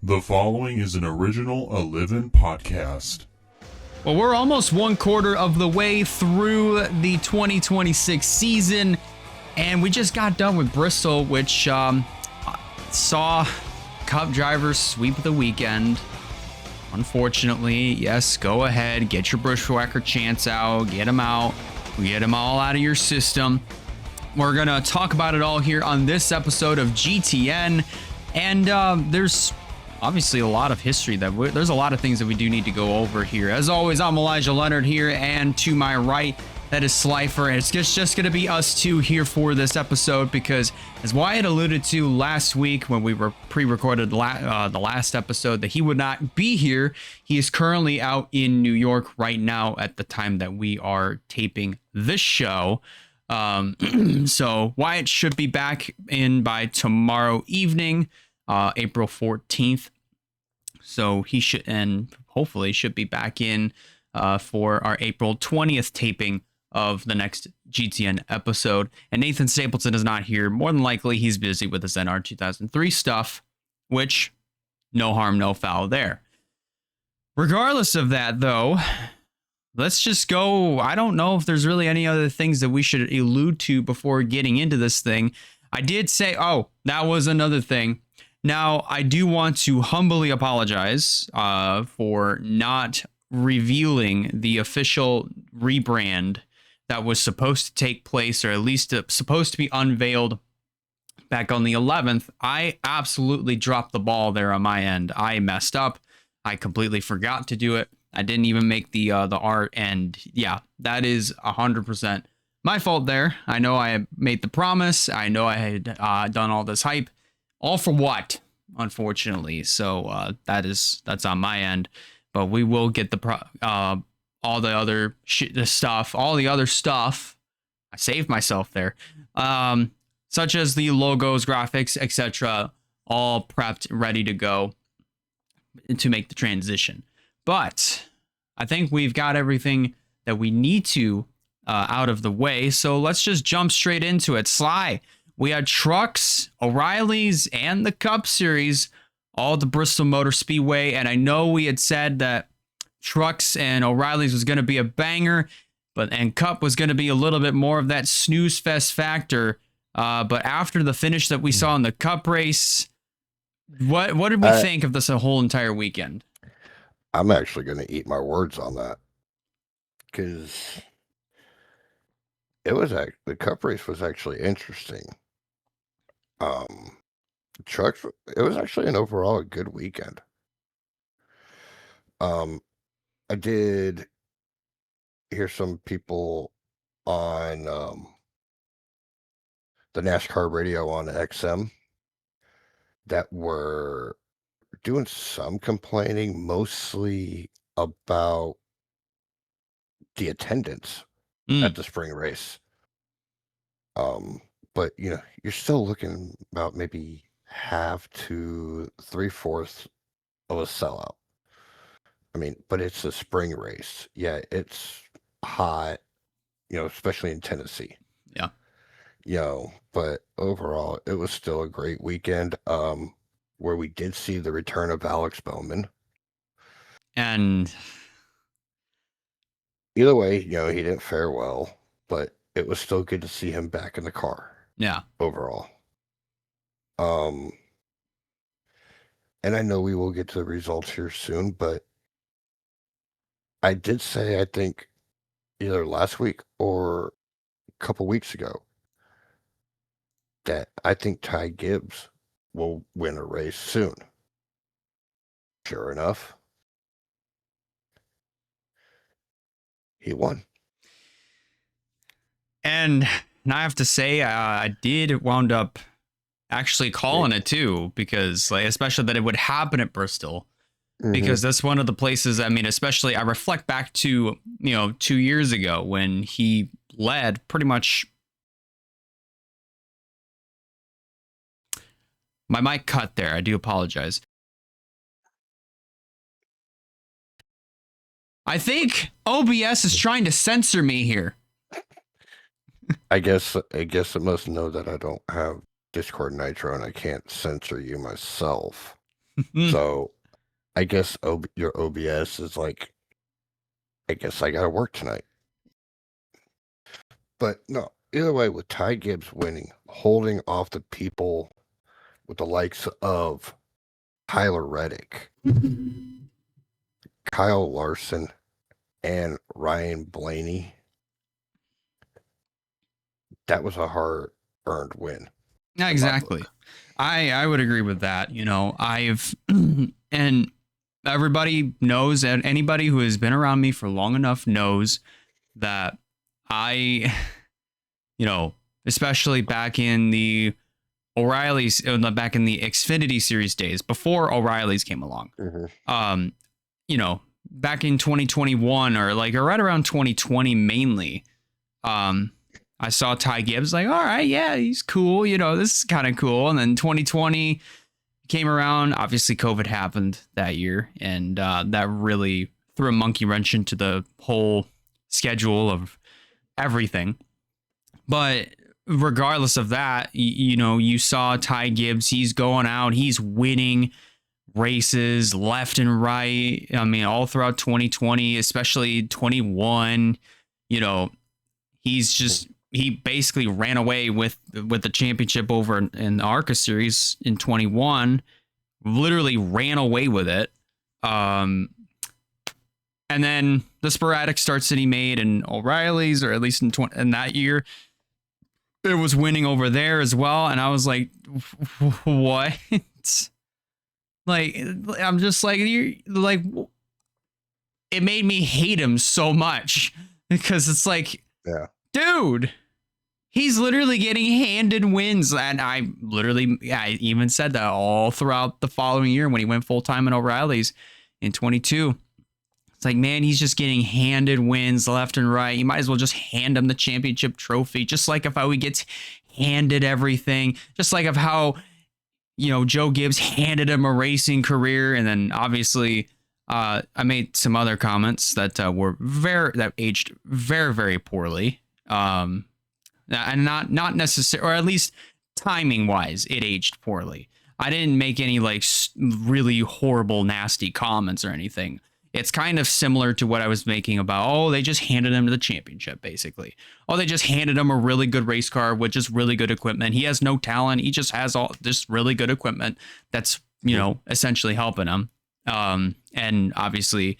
The following is an original A Livin' podcast. Well, we're almost one quarter of the way through the 2026 season, and we just got done with Bristol, which saw Cup drivers sweep the weekend. Unfortunately, yes, go ahead, get your Bushwhacker chants out, get them out, get them all out of your system. We're going to talk about it all here on this episode of GTN, and there's obviously a lot of history there's a lot of things that we do need to go over here. As always, I'm Elijah Leonard here, and to my right, that is Slifer, and it's just going to be us two here for this episode because, as Wyatt alluded to last week when we were pre-recorded the last episode, that he would not be here. He is currently out in New York right now at the time that we are taping this show. So Wyatt should be back in by tomorrow evening, April 14th. So he should, and hopefully should be back in for our April 20th taping of the next GTN episode. And Nathan Stapleton is not here. More than likely, he's busy with his NR 2003 stuff, which no harm, no foul there. Regardless of that, though, let's just go. I don't know if there's really any other things that we should allude to before getting into this thing. I did say, that was another thing. Now, I do want to humbly apologize for not revealing the official rebrand that was supposed to take place, or at least supposed to be unveiled back on the 11th. I absolutely dropped the ball there on my end. I messed up. I completely forgot to do it. I didn't even make the art, and yeah, that is 100% my fault there. I know I had made the promise. I know I had done all this hype. All for what, unfortunately. So that's on my end. But we will get all the other stuff. I saved myself there. Such as the logos, graphics, etc. All prepped, ready to go to make the transition. But I think we've got everything that we need to out of the way. So let's just jump straight into it. Sly. We had trucks, O'Reilly's, and the Cup Series, all at the Bristol Motor Speedway. And I know we had said that trucks and O'Reilly's was going to be a banger, and Cup was going to be a little bit more of that snooze fest factor. But after the finish that we saw in the Cup race, what did we think of this whole entire weekend? I'm actually going to eat my words on that, because the Cup race was actually interesting. Trucks, it was actually an overall good weekend. I did hear some people on the NASCAR radio on XM that were doing some complaining, mostly about the attendance at the spring race. But you're still looking about maybe half to 3/4 of a sellout. I mean, but it's a spring race. Yeah, it's hot, especially in Tennessee. Yeah. But overall, it was still a great weekend. Where we did see the return of Alex Bowman. And either way, he didn't fare well, but it was still good to see him back in the car. Yeah. Overall. And I know we will get to the results here soon, but I did say, I think either last week or a couple weeks ago, that I think Ty Gibbs will win a race soon. Sure enough, he won. And I have to say, I did wound up actually calling it too, because especially that it would happen at Bristol, because that's one of the places. I mean, especially I reflect back to 2 years ago when he led pretty much. My mic cut there. I do apologize. I think OBS is trying to censor me here. I guess it must know that I don't have Discord Nitro and I can't censor you myself. So I guess your OBS is like, I guess I got to work tonight. But no, either way, with Ty Gibbs winning, holding off the people with the likes of Tyler Reddick, Kyle Larson, and Ryan Blaney, that was a hard-earned win. Exactly. I would agree with that. You know, I've and everybody knows, and anybody who has been around me for long enough knows that I, you know, especially back in the O'Reilly's, back in the Xfinity Series days before O'Reilly's came along. You know, back in 2021 or right around 2020 mainly. I saw Ty Gibbs like, all right, yeah, he's cool. You know, this is kind of cool. And then 2020 came around. Obviously, COVID happened that year, and that really threw a monkey wrench into the whole schedule of everything. But regardless of that, you know, you saw Ty Gibbs. He's going out. He's winning races left and right. I mean, all throughout 2020, especially 21. You know, he basically ran away with the championship over in the ARCA series in 21, literally ran away with it. And then the sporadic starts that he made in O'Reilly's, or at least in that year, it was winning over there as well. And I was like, what? Like, I'm just like, you're like, it made me hate him so much because it's like, Yeah. Dude, he's literally getting handed wins. And I even said that all throughout the following year when he went full time in O'Reilly's in 22. It's like, man, he's just getting handed wins left and right. You might as well just hand him the championship trophy, just like of how he gets handed everything, just like of how, you know, Joe Gibbs handed him a racing career. And then obviously, I made some other comments that that aged very, very poorly. And not necessarily, or at least timing wise, it aged poorly. I didn't make any like really horrible, nasty comments or anything. It's kind of similar to what I was making about, oh, they just handed him to the championship, basically. Oh, they just handed him a really good race car with just really good equipment. He has no talent. He just has all this really good equipment that's, you know, essentially helping him. And obviously,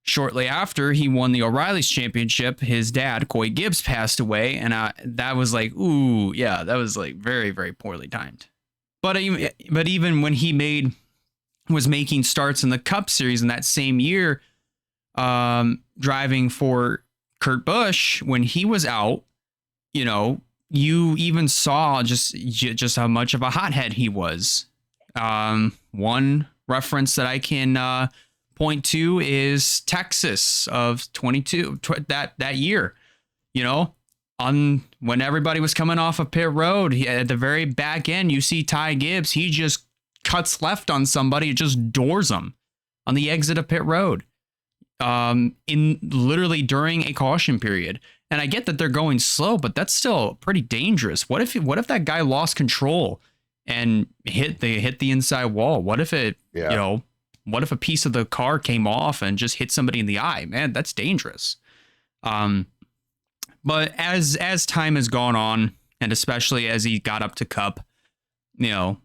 shortly after he won the O'Reilly's championship, his dad, Coy Gibbs, passed away. And that was like, ooh, yeah, that was like very, very poorly timed. But even when he was making starts in the Cup Series in that same year, driving for Kurt Busch, when he was out, you know, you even saw just how much of a hothead he was. One reference that I can point to is Texas of 22 that year. You know, when everybody was coming off of pit road, at the very back end, you see Ty Gibbs. He just cuts left on somebody, just doors them on the exit of pit road. In literally during a caution period. And I get that they're going slow, but that's still pretty dangerous. What if that guy lost control and hit the inside wall? What if what if a piece of the car came off and just hit somebody in the eye? Man, that's dangerous. But as time has gone on, and especially as he got up to Cup, you know,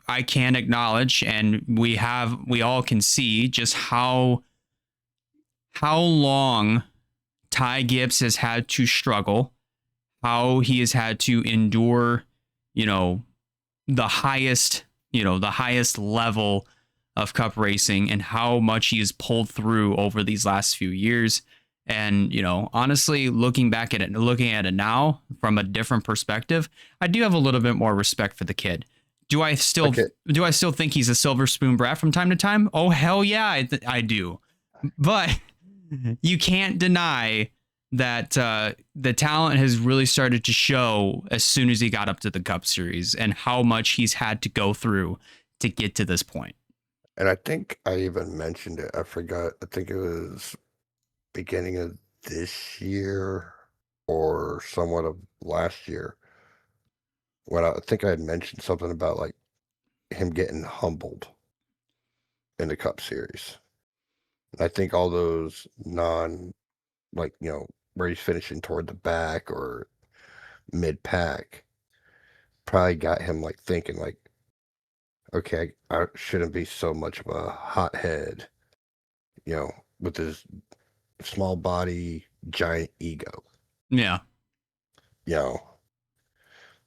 I can acknowledge, and we all can see just how long Ty Gibbs has had to struggle, how he has had to endure, you know, the highest level of Cup racing, and how much he has pulled through over these last few years. And, you know, honestly, looking at it now from a different perspective, I do have a little bit more respect for the kid. Do I still think he's a silver spoon brat from time to time? Oh, hell yeah, I do. But you can't deny that the talent has really started to show as soon as he got up to the Cup Series, and how much he's had to go through to get to this point. And I think I even mentioned it. I forgot. I think it was beginning of this year or somewhat of last year, when I think I had mentioned something about like him getting humbled in the Cup Series. And I think all those where he's finishing toward the back or mid-pack probably got him like thinking like, okay, I shouldn't be so much of a hothead, with his small body, giant ego, Yeah. you know.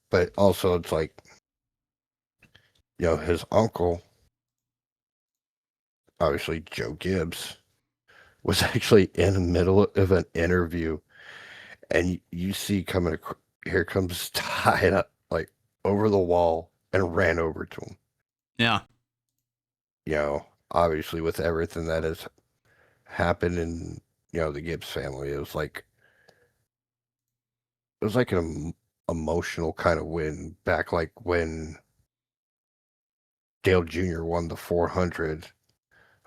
But also it's like, his uncle, obviously Joe Gibbs, was actually in the middle of an interview, and you see here comes tied up like over the wall and ran over to him. Yeah. Obviously with everything that has happened in the Gibbs family, it was like an emotional kind of win back, like when Dale Jr. won the 400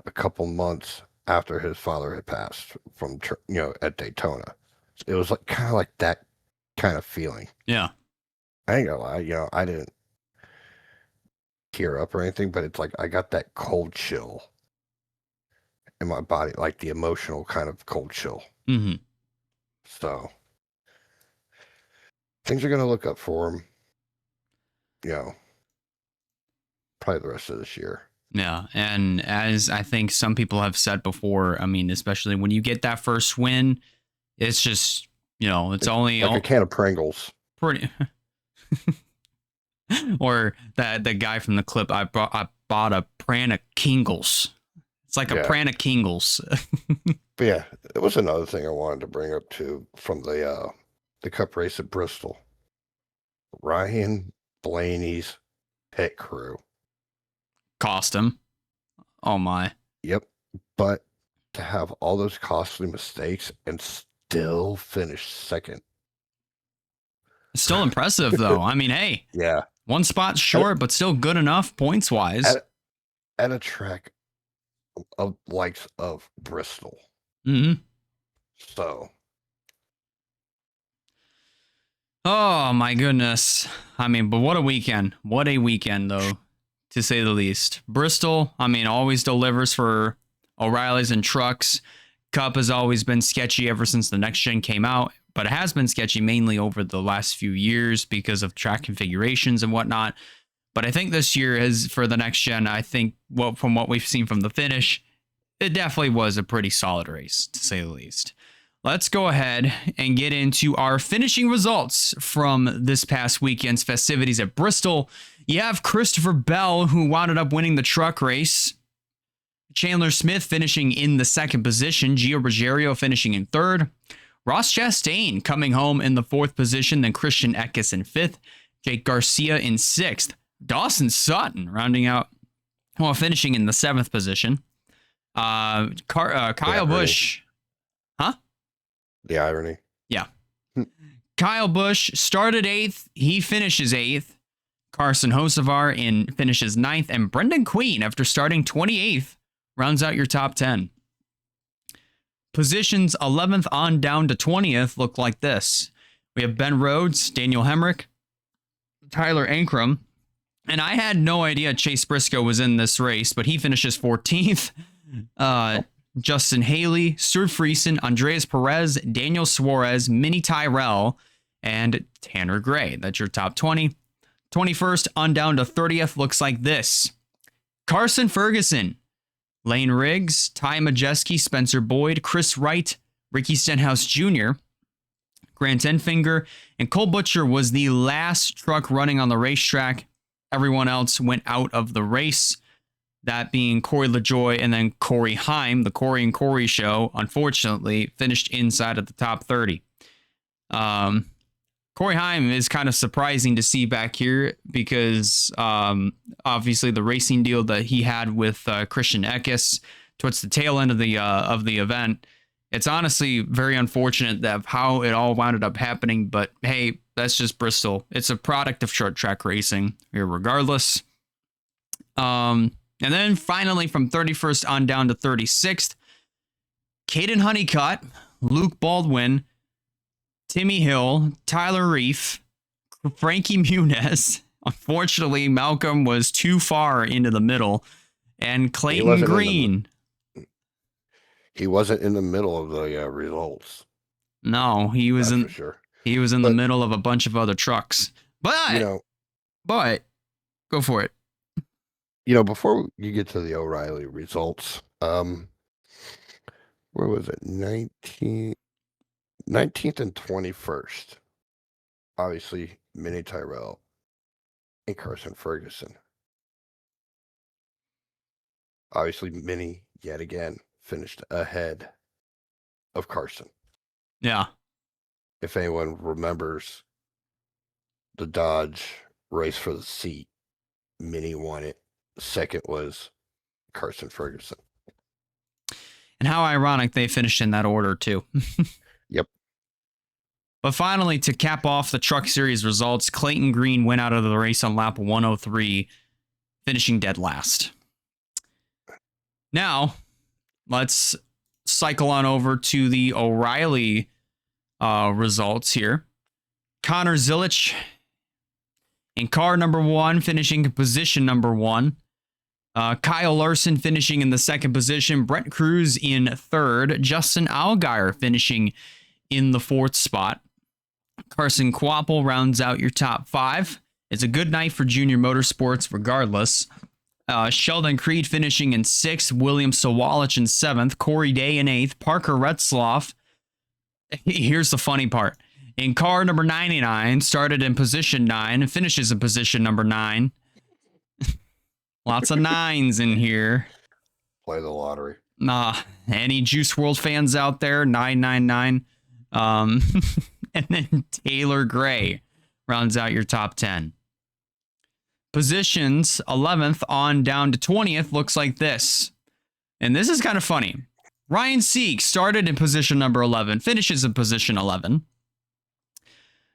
a couple months after his father had passed from at Daytona. It was like kind of like that kind of feeling. Yeah. I ain't gonna lie, I didn't tear up or anything, but it's like I got that cold chill in my body, like the emotional kind of cold chill. Mm-hmm. So things are gonna look up for him, probably the rest of this year. Yeah. And as I think some people have said before, I mean, especially when you get that first win, it's just, it's only like a can of Pringles. Pretty. Or the guy from the clip, I bought a pran of Kingles. It's like a pran of Kingles. But yeah, it was another thing I wanted to bring up too from the Cup race at Bristol. Ryan Blaney's pit crew cost him. Oh my. Yep. But to have all those costly mistakes and still finish second. Still impressive though. I mean, hey. Yeah. One spot short, but still good enough points wise. At a track of likes of Bristol. Mm-hmm. So. Oh my goodness. I mean, but what a weekend. What a weekend though, to say the least. Bristol, I mean, always delivers for O'Reilly's and trucks. Cup has always been sketchy ever since the next gen came out, but it has been sketchy mainly over the last few years because of track configurations and whatnot. But I think this year is for the next gen. I think from what we've seen from the finish, it definitely was a pretty solid race, to say the least. Let's go ahead and get into our finishing results from this past weekend's festivities at Bristol. You have Christopher Bell, who wound up winning the truck race. Chandler Smith finishing in the second position. Gio Ruggiero finishing in third. Ross Chastain coming home in the fourth position. Then Christian Eckes in fifth. Jake Garcia in sixth. Dawson Sutton finishing in the seventh position. Kyle Busch. Huh? The irony. Yeah. Kyle Busch started eighth. He finishes eighth. Carson Hocevar finishes ninth. And Brendan Queen, after starting 28th, rounds out your top 10. Positions 11th on down to 20th look like this. We have Ben Rhodes, Daniel Hemrick, Tyler Ankrum, and I had no idea Chase Briscoe was in this race, but he finishes 14th. Justin Haley, Stuart Friesen, Andreas Perez, Daniel Suarez, Minnie Tyrell, and Tanner Gray. That's your top 20. 21st on down to 30th looks like this. Carson Ferguson, Lane Riggs, Ty Majeski, Spencer Boyd, Chris Wright, Ricky Stenhouse Jr., Grant Enfinger, and Cole Butcher was the last truck running on the racetrack. Everyone else went out of the race. That being Corey LaJoie and then Corey Heim, the Corey and Corey show, unfortunately, finished inside of the top 30. Corey Heim is kind of surprising to see back here because obviously the racing deal that he had with Christian Eckes towards the tail end of the event. It's honestly very unfortunate that how it all wound up happening, but hey, that's just Bristol. It's a product of short track racing here regardless. And then finally from 31st on down to 36th, Caden Honeycutt, Luke Baldwin, Timmy Hill, Tyler Reef, Frankie Muniz, Unfortunately, Malcolm was too far into the middle, and Clayton wasn't Green. He wasn't in the middle of the results. No, he was That's in. for sure. He was in the middle of a bunch of other trucks. But go for it. Before you get to the O'Reilly results, where was it? 19th and 21st. Obviously, Minnie Tyrell and Carson Ferguson. Obviously, Minnie, yet again, finished ahead of Carson. Yeah. If anyone remembers the Dodge race for the seat, Minnie won it. Second was Carson Ferguson. And how ironic they finished in that order, too. Yep. But finally, to cap off the Truck Series results, Clayton Green went out of the race on lap 103, finishing dead last. Now, let's cycle on over to the O'Reilly results here. Connor Zilich in car number 1, finishing in position number 1. Kyle Larson finishing in the second position. Brent Cruz in third. Justin Allgaier finishing in the fourth spot. Carson Kvapil rounds out your top 5. It's a good night for junior motorsports regardless. Sheldon Creed finishing in 6th. William Sawalich in 7th. Corey Day in 8th. Parker Retzloff. Here's the funny part. In car number 99, started in position 9 and finishes in position number 9. Lots of 9s in here. Play the lottery. Any Juice World fans out there? 999. And then Taylor Gray rounds out your top 10. Positions 11th on down to 20th looks like this. And this is kind of funny. Ryan Sieg started in position number 11, finishes in position 11.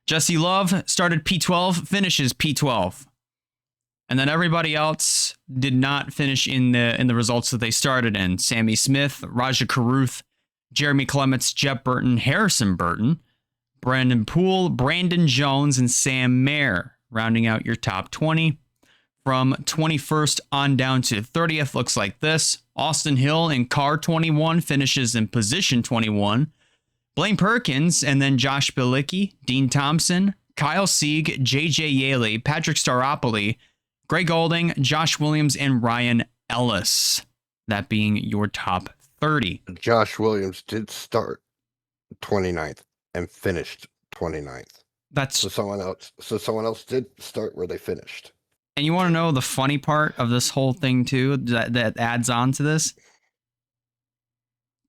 Jesse Love started P12, finishes P12. And then everybody else did not finish in the results that they started in. Sammy Smith, Raja Karuth, Jeremy Clements, Jeb Burton, Harrison Burton, Brandon Poole, Brandon Jones, and Sam Mayer, rounding out your top 20. From 21st on down to 30th looks like this. Austin Hill in car 21 finishes in position 21. Blaine Perkins, and then Josh Bilicki, Dean Thompson, Kyle Sieg, JJ Yaley, Patrick Staropoli, Greg Golding, Josh Williams, and Ryan Ellis. That being your top 30. Josh Williams did start 29th and finished 29th. So someone else did start where they finished. And you want to know the funny part of this whole thing too that adds on to this?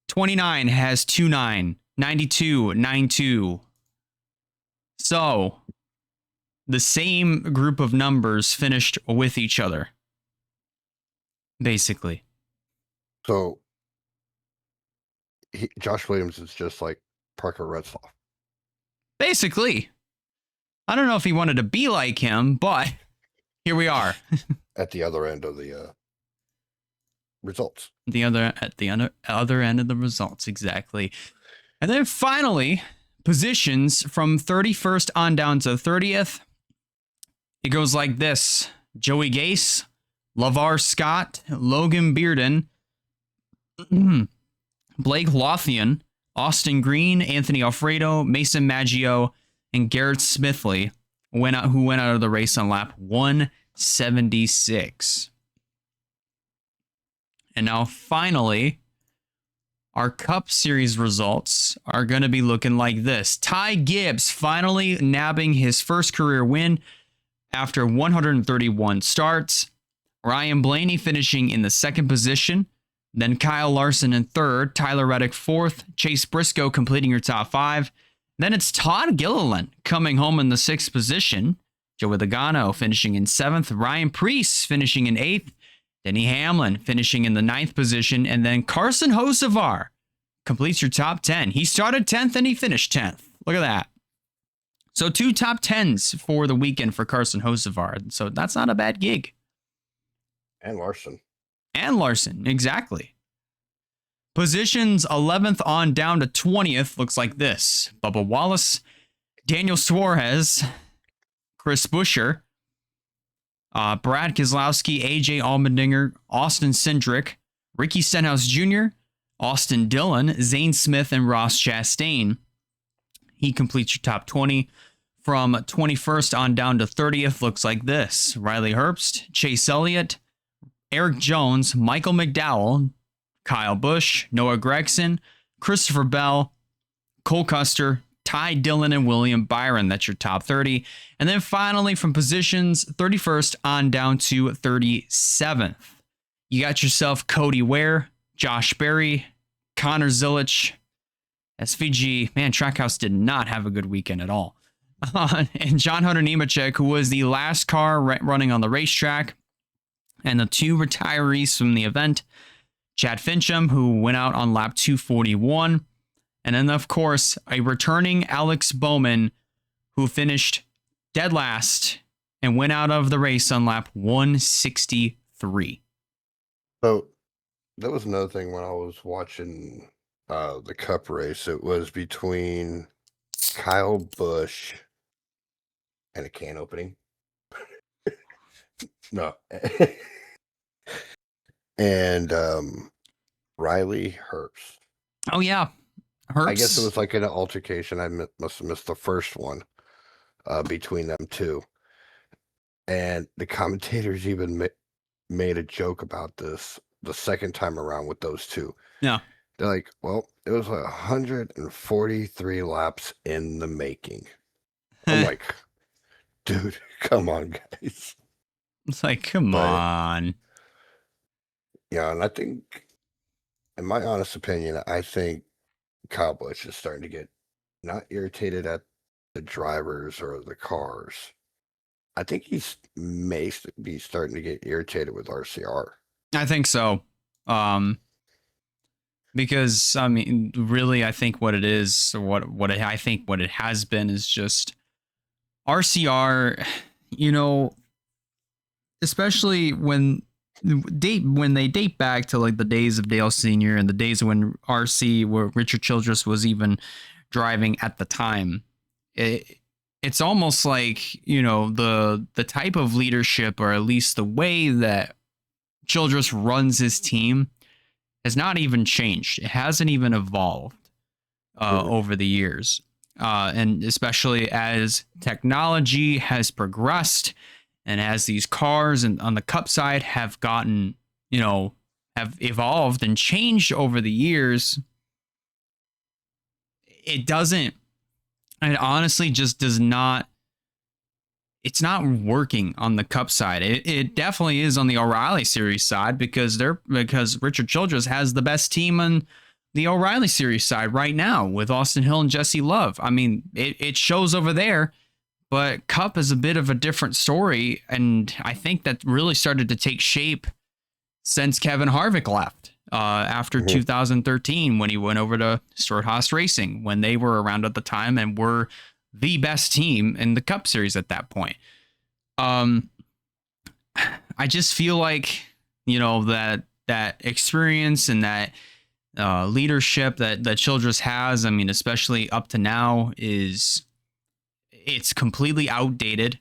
29 has 29, 92, 92. So the same group of numbers finished with each other. Basically. So Josh Williams is just like Parker Retzloff. Basically. I don't know if he wanted to be like him, but here we are. At the other end of the results. At the other end of the results, exactly. And then finally, positions from 31st on down to 30th. It goes like this. Joey Gase, LaVar Scott, Logan Bearden, Blake Lothian, Austin Green, Anthony Alfredo, Mason Maggio, and Garrett Smithley who went out of the race on lap 176. And now finally, our Cup Series results are going to be looking like this. Ty Gibbs finally nabbing his first career win after 131 starts. Ryan Blaney finishing in the second position. Then Kyle Larson in third. Tyler Reddick fourth. Chase Briscoe completing your top 5. Then it's Todd Gilliland coming home in the 6th position. Joey Logano finishing in 7th. Ryan Preece finishing in 8th. Denny Hamlin finishing in the 9th position. And then Carson Hocevar completes your top 10. He started 10th and he finished 10th. Look at that. So 2 top 10s for the weekend for Carson Hocevar. So that's not a bad gig. And Larson. And Larson, exactly. Positions 11th on down to 20th looks like this. Bubba Wallace, Daniel Suarez, Chris Buescher, Brad Keselowski, AJ Allmendinger, Austin Cindric, Ricky Stenhouse Jr., Austin Dillon, Zane Smith, and Ross Chastain. He completes your top 20. From 21st on down to 30th looks like this. Riley Herbst, Chase Elliott, Eric Jones, Michael McDowell, Kyle Busch, Noah Gragson, Christopher Bell, Cole Custer, Ty Dillon, and William Byron. That's your top 30. And then finally from positions 31st on down to 37th. You got yourself Cody Ware, Josh Berry, Connor Zilic, SVG. Man, Trackhouse did not have a good weekend at all. And John Hunter Nemechek, who was the last car running on the racetrack. And the two retirees from the event, Chad Fincham, who went out on lap 241. And then, of course, a returning Alex Bowman, who finished dead last and went out of the race on lap 163. So that was another thing when I was watching the Cup race. It was between Kyle Busch and a can opening. No. And Riley Herbst. Oh, yeah. Herbst. I guess it was like an altercation. I must have missed the first one between them two. And the commentators even made a joke about this the second time around with those two. Yeah. They're like, well, it was 143 laps in the making. I'm like, dude, come on, guys. It's like, come on. Yeah, and I think, in my honest opinion, I think Kyle Busch is starting to get not irritated at the drivers or the cars. I think he's may be starting to get irritated with RCR. I think so. Because, I mean, really, I think what it is, or I think what it has been is just RCR, especially when they date back to like the days of Dale Sr. and the days when RC, where Richard Childress was even driving at the time. It's almost like, the type of leadership, or at least the way that Childress runs his team, has not even changed. It hasn't even evolved over the years. And especially as technology has progressed, and as these cars and on the Cup side have gotten, have evolved and changed over the years, it honestly just does not, it's not working on the Cup side. It definitely is on the O'Reilly Series side because Richard Childress has the best team on the O'Reilly Series side right now with Austin Hill and Jesse Love. I mean, it shows over there. But Cup is a bit of a different story, and I think that really started to take shape since Kevin Harvick left after 2013 when he went over to Stewart-Haas Racing, when they were around at the time and were the best team in the Cup Series at that point. I just feel like, that experience and that leadership that Childress has, I mean, especially up to now, it's completely outdated.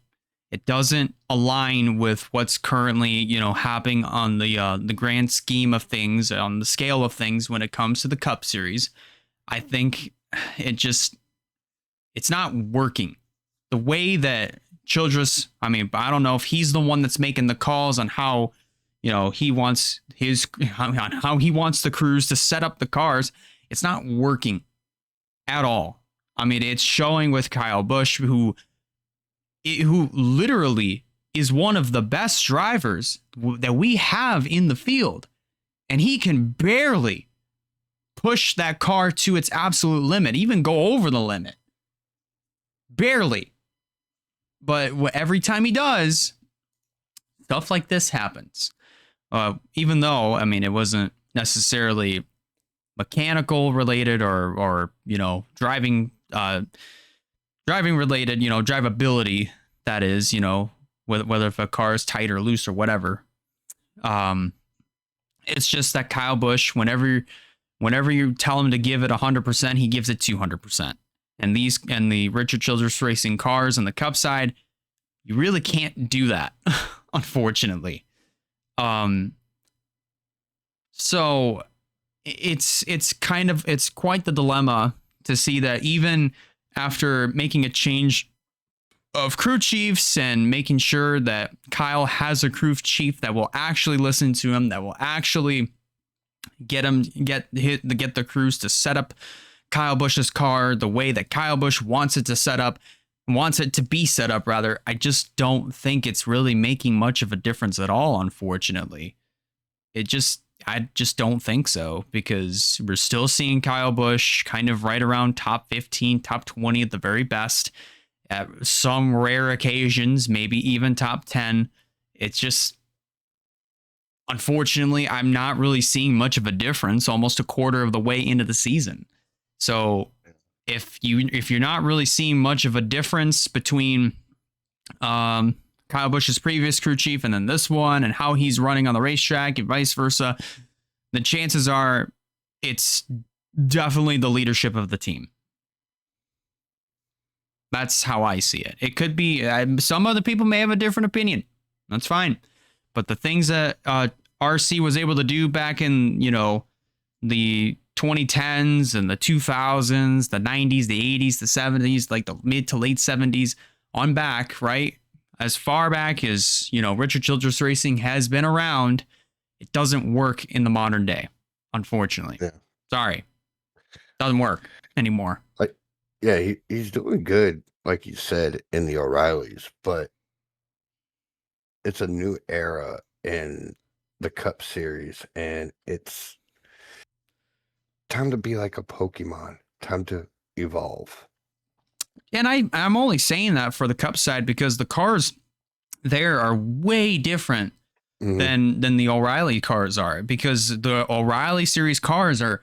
It doesn't align with what's currently, happening on the grand scheme of things, on the scale of things when it comes to the Cup Series. I think it's not working. The way that Childress, I mean, I don't know if he's the one that's making the calls on how, he wants how he wants the crews to set up the cars. It's not working at all. I mean, it's showing with Kyle Busch, who literally is one of the best drivers that we have in the field. And he can barely push that car to its absolute limit, even go over the limit. Barely. But every time he does, stuff like this happens. Even though, I mean, it wasn't necessarily mechanical related or driving related, drivability, that is, whether if a car is tight or loose or whatever. It's just that Kyle Busch, whenever you tell him to give it 100%, he gives it 200%. And the Richard Childress Racing cars on the Cup side, you really can't do that. unfortunately. So it's quite the dilemma to see that even after making a change of crew chiefs and making sure that Kyle has a crew chief that will actually listen to him, that will actually get the crews to set up Kyle Busch's car the way that Kyle Busch wants it to be set up rather. I just don't think it's really making much of a difference at all, unfortunately. I just don't think so, because we're still seeing Kyle Busch kind of right around top 15, top 20 at the very best. At some rare occasions, maybe even top 10. It's just, unfortunately, I'm not really seeing much of a difference almost a quarter of the way into the season. So if you're not really seeing much of a difference between Kyle Busch's previous crew chief and then this one and how he's running on the racetrack and vice versa, the chances are it's definitely the leadership of the team. That's how I see it. It could be some other people may have a different opinion. That's fine. But the things that RC was able to do back in, the 2010s and the 2000s, the 90s, the 80s, the 70s, like the mid to late 70s on back, right? As far back as, Richard Childress Racing has been around, it doesn't work in the modern day, unfortunately. Yeah. Sorry. Doesn't work anymore. Yeah, he's doing good, like you said, in the O'Reillys, but it's a new era in the Cup Series, and it's time to be like a Pokemon, time to evolve. And I'm only saying that for the Cup side because the cars there are way different than the O'Reilly cars are, because the O'Reilly Series cars are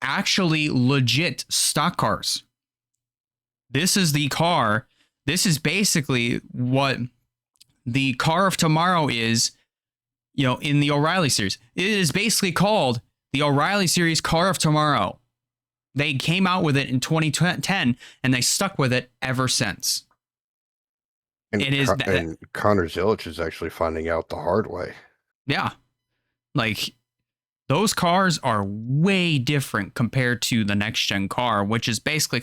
actually legit stock cars. This is the car. This is basically what the car of tomorrow is, in the O'Reilly Series. It is basically called the O'Reilly Series car of tomorrow. They came out with it in 2010 and they stuck with it ever since. And and Connor Zilic is actually finding out the hard way. Yeah. Like, those cars are way different compared to the next gen car, which is basically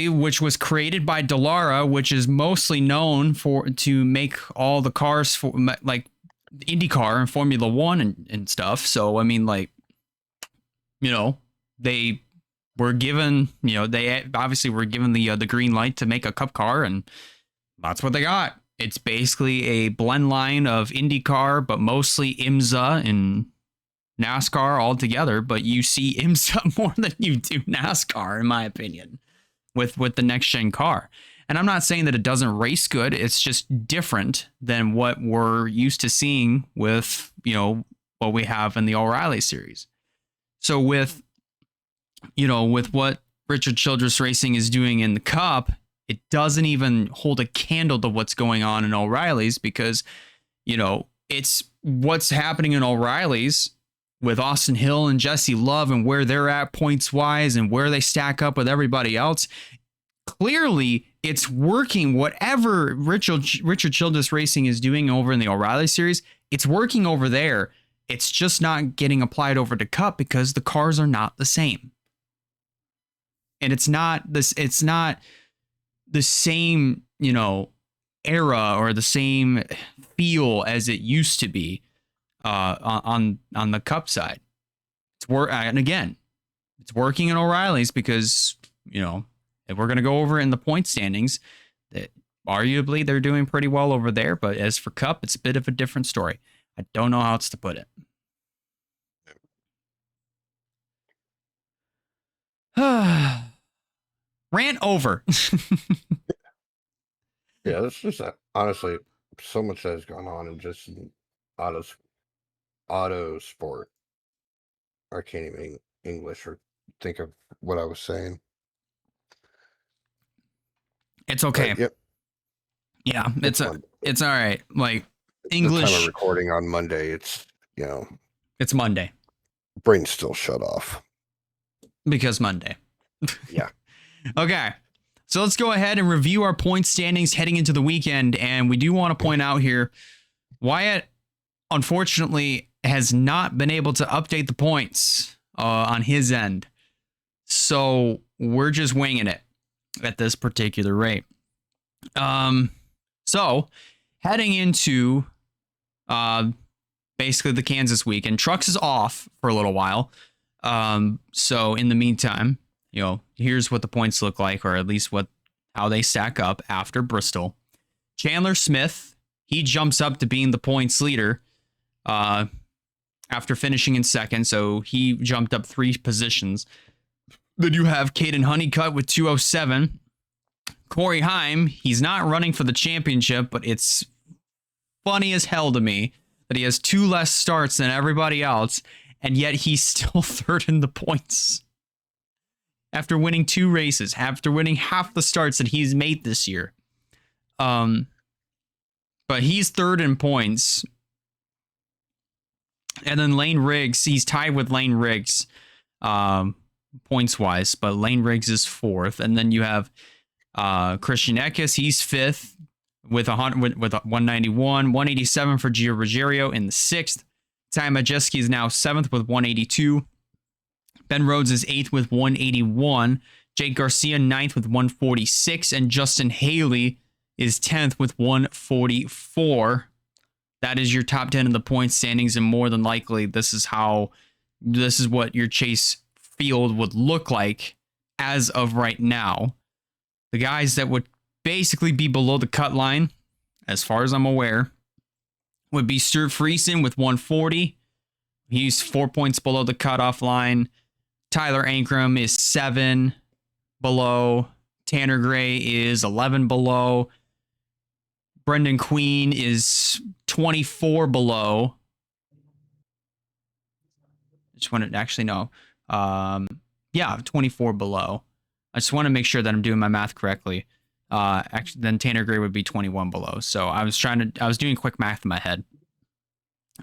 which was created by Dallara, which is mostly known to make all the cars for like IndyCar and Formula One and stuff. So, I mean, like, they were given, they obviously were given the green light to make a Cup car, and that's what they got. It's basically a blend line of IndyCar, but mostly IMSA and NASCAR all together. But you see IMSA more than you do NASCAR, in my opinion, with the next gen car. And I'm not saying that it doesn't race good. It's just different than what we're used to seeing with, what we have in the O'Reilly Series. So with what Richard Childress Racing is doing in the Cup, it doesn't even hold a candle to what's going on in O'Reilly's, because, it's what's happening in O'Reilly's with Austin Hill and Jesse Love and where they're at points wise and where they stack up with everybody else. Clearly, it's working. Whatever Richard Childress Racing is doing over in the O'Reilly Series, it's working over there. It's just not getting applied over to Cup because the cars are not the same. And it's not the same, era or the same feel as it used to be on the Cup side. And again, it's working in O'Reilly's because, if we're going to go over in the point standings, that arguably they're doing pretty well over there. But as for Cup, it's a bit of a different story. I don't know how else to put it. Rant over. Yeah, that's just honestly so much that has gone on in just auto sport. I can't even English or think of what I was saying. It's okay. Yep. Yeah, it's all right. Like, English. The time of recording on Monday, it's it's Monday. Brain's still shut off because Monday. Yeah. Okay. So let's go ahead and review our point standings heading into the weekend. And we do want to point out here, Wyatt, unfortunately, has not been able to update the points on his end. So we're just winging it at this particular rate. So heading into basically the Kansas week, and Trucks is off for a little while. So in the meantime, here's what the points look like, or at least how they stack up after Bristol. Chandler Smith, he jumps up to being the points leader after finishing in second, so he jumped up 3 positions. Then you have Caden Honeycutt with 207. Corey Heim, he's not running for the championship, but it's funny as hell to me that he has 2 less starts than everybody else, and yet he's still third in the points. After winning 2 races, after winning half the starts that he's made this year. But he's third in points. And then Lane Riggs, he's tied with Lane Riggs points-wise, but Lane Riggs is 4th. And then you have Christian Eckes, he's 5th with 191, 187 for Gio Ruggiero in the 6th. Ty Majeski is now 7th with 182. Ben Rhodes is 8th with 181. Jake Garcia 9th with 146. And Justin Haley is 10th with 144. That is your top 10 in the point standings, and more than likely, this is what your chase field would look like as of right now. The guys that would basically be below the cut line, as far as I'm aware, would be Stuart Friesen with 140. He's 4 points below the cutoff line. Tyler Ankrum is 7 below. Tanner Gray is 11 below. Brendan Queen is 24 below. Just want to actually know. 24 below. I just want to make sure that I'm doing my math correctly. Actually, then Tanner Gray would be 21 below. So I was doing quick math in my head.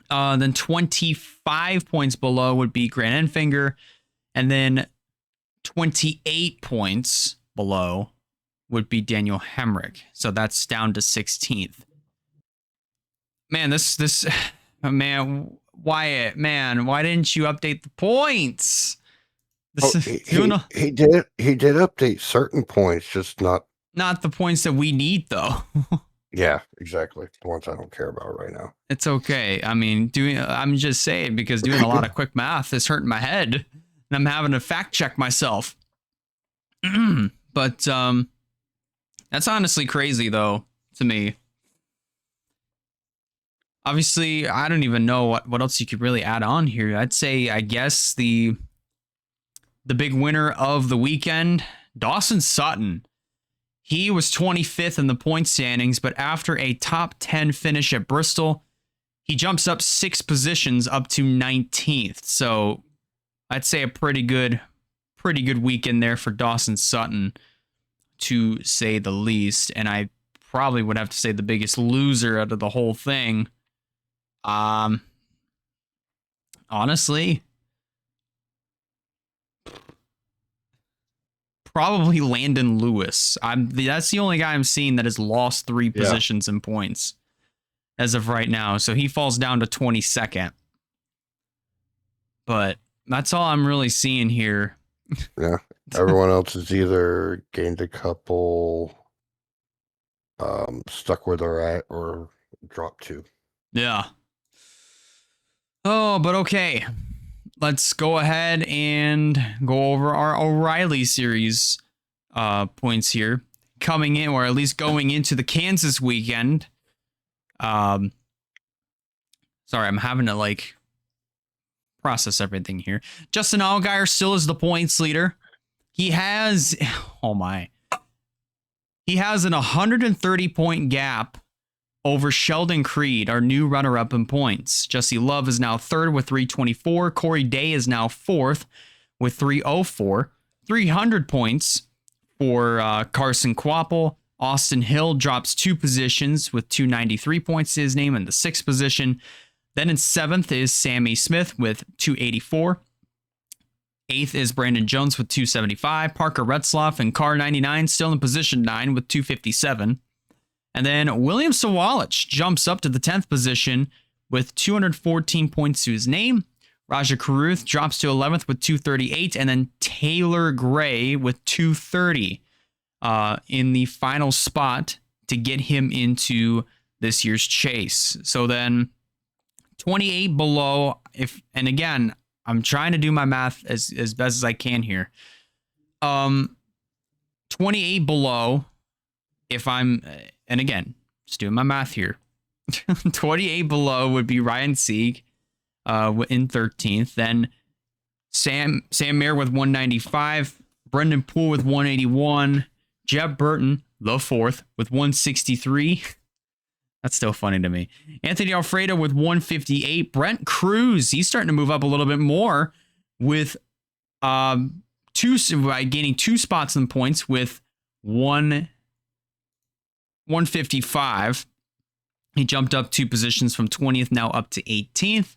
Then 25 points below would be Grant Enfinger. And then 28 points below would be Daniel Hemrick. So that's down to 16th. Man, Wyatt, why didn't you update the points? He did update certain points, just not the points that we need, though. Yeah, exactly. The ones I don't care about right now. It's okay. I mean, I'm just saying, because doing a lot of quick math is hurting my head, and I'm having to fact check myself. But that's honestly crazy, though, to me. Obviously, I don't even know what else you could really add on here. I'd say, I guess, the big winner of the weekend, Dawson Sutton. He was 25th in the point standings, but after a top 10 finish at Bristol, he jumps up 6 positions up to 19th. So I'd say a pretty good weekend there for Dawson Sutton, to say the least. And I probably would have to say the biggest loser out of the whole thing. Honestly, probably Landon Lewis. That's the only guy I'm seeing that has lost 3 positions in points as of right now. So he falls down to 22nd. But that's all I'm really seeing here. Yeah. Everyone else has either gained a couple, stuck where they're at, or dropped 2. Yeah. Oh, but okay. Let's go ahead and go over our O'Reilly series points here. Coming in, or at least going into the Kansas weekend. Sorry, I'm having to process everything here. Justin Allgaier still is the points leader. He has, he has an 130-point gap over Sheldon Creed, our new runner-up in points. Jesse Love is now 3rd with 324. Corey Day is now 4th with 304. 300 points for Carson Kvapil. Austin Hill drops 2 positions with 293 points to his name in the 6th position. Then in 7th is Sammy Smith with 284. 8th is Brandon Jones with 275. Parker Retzlaff and Car 99 still in position 9 with 257. And then William Sawalich jumps up to the 10th position with 214 points to his name. Raja Karuth drops to 11th with 238. And then Taylor Gray with 230 in the final spot to get him into this year's chase. So then 28 below, and again, I'm trying to do my math as best as I can here. 28 below, and again, just doing my math here. 28 below would be Ryan Sieg in 13th. Then Sam Mayer with 195. Brendan Poole with 181. Jeb Burton, the 4th, with 163. That's still funny to me. Anthony Alfredo with 158. Brent Cruz, he's starting to move up a little bit more with by gaining 2 spots in points with 155. He jumped up 2 positions from 20th now up to 18th.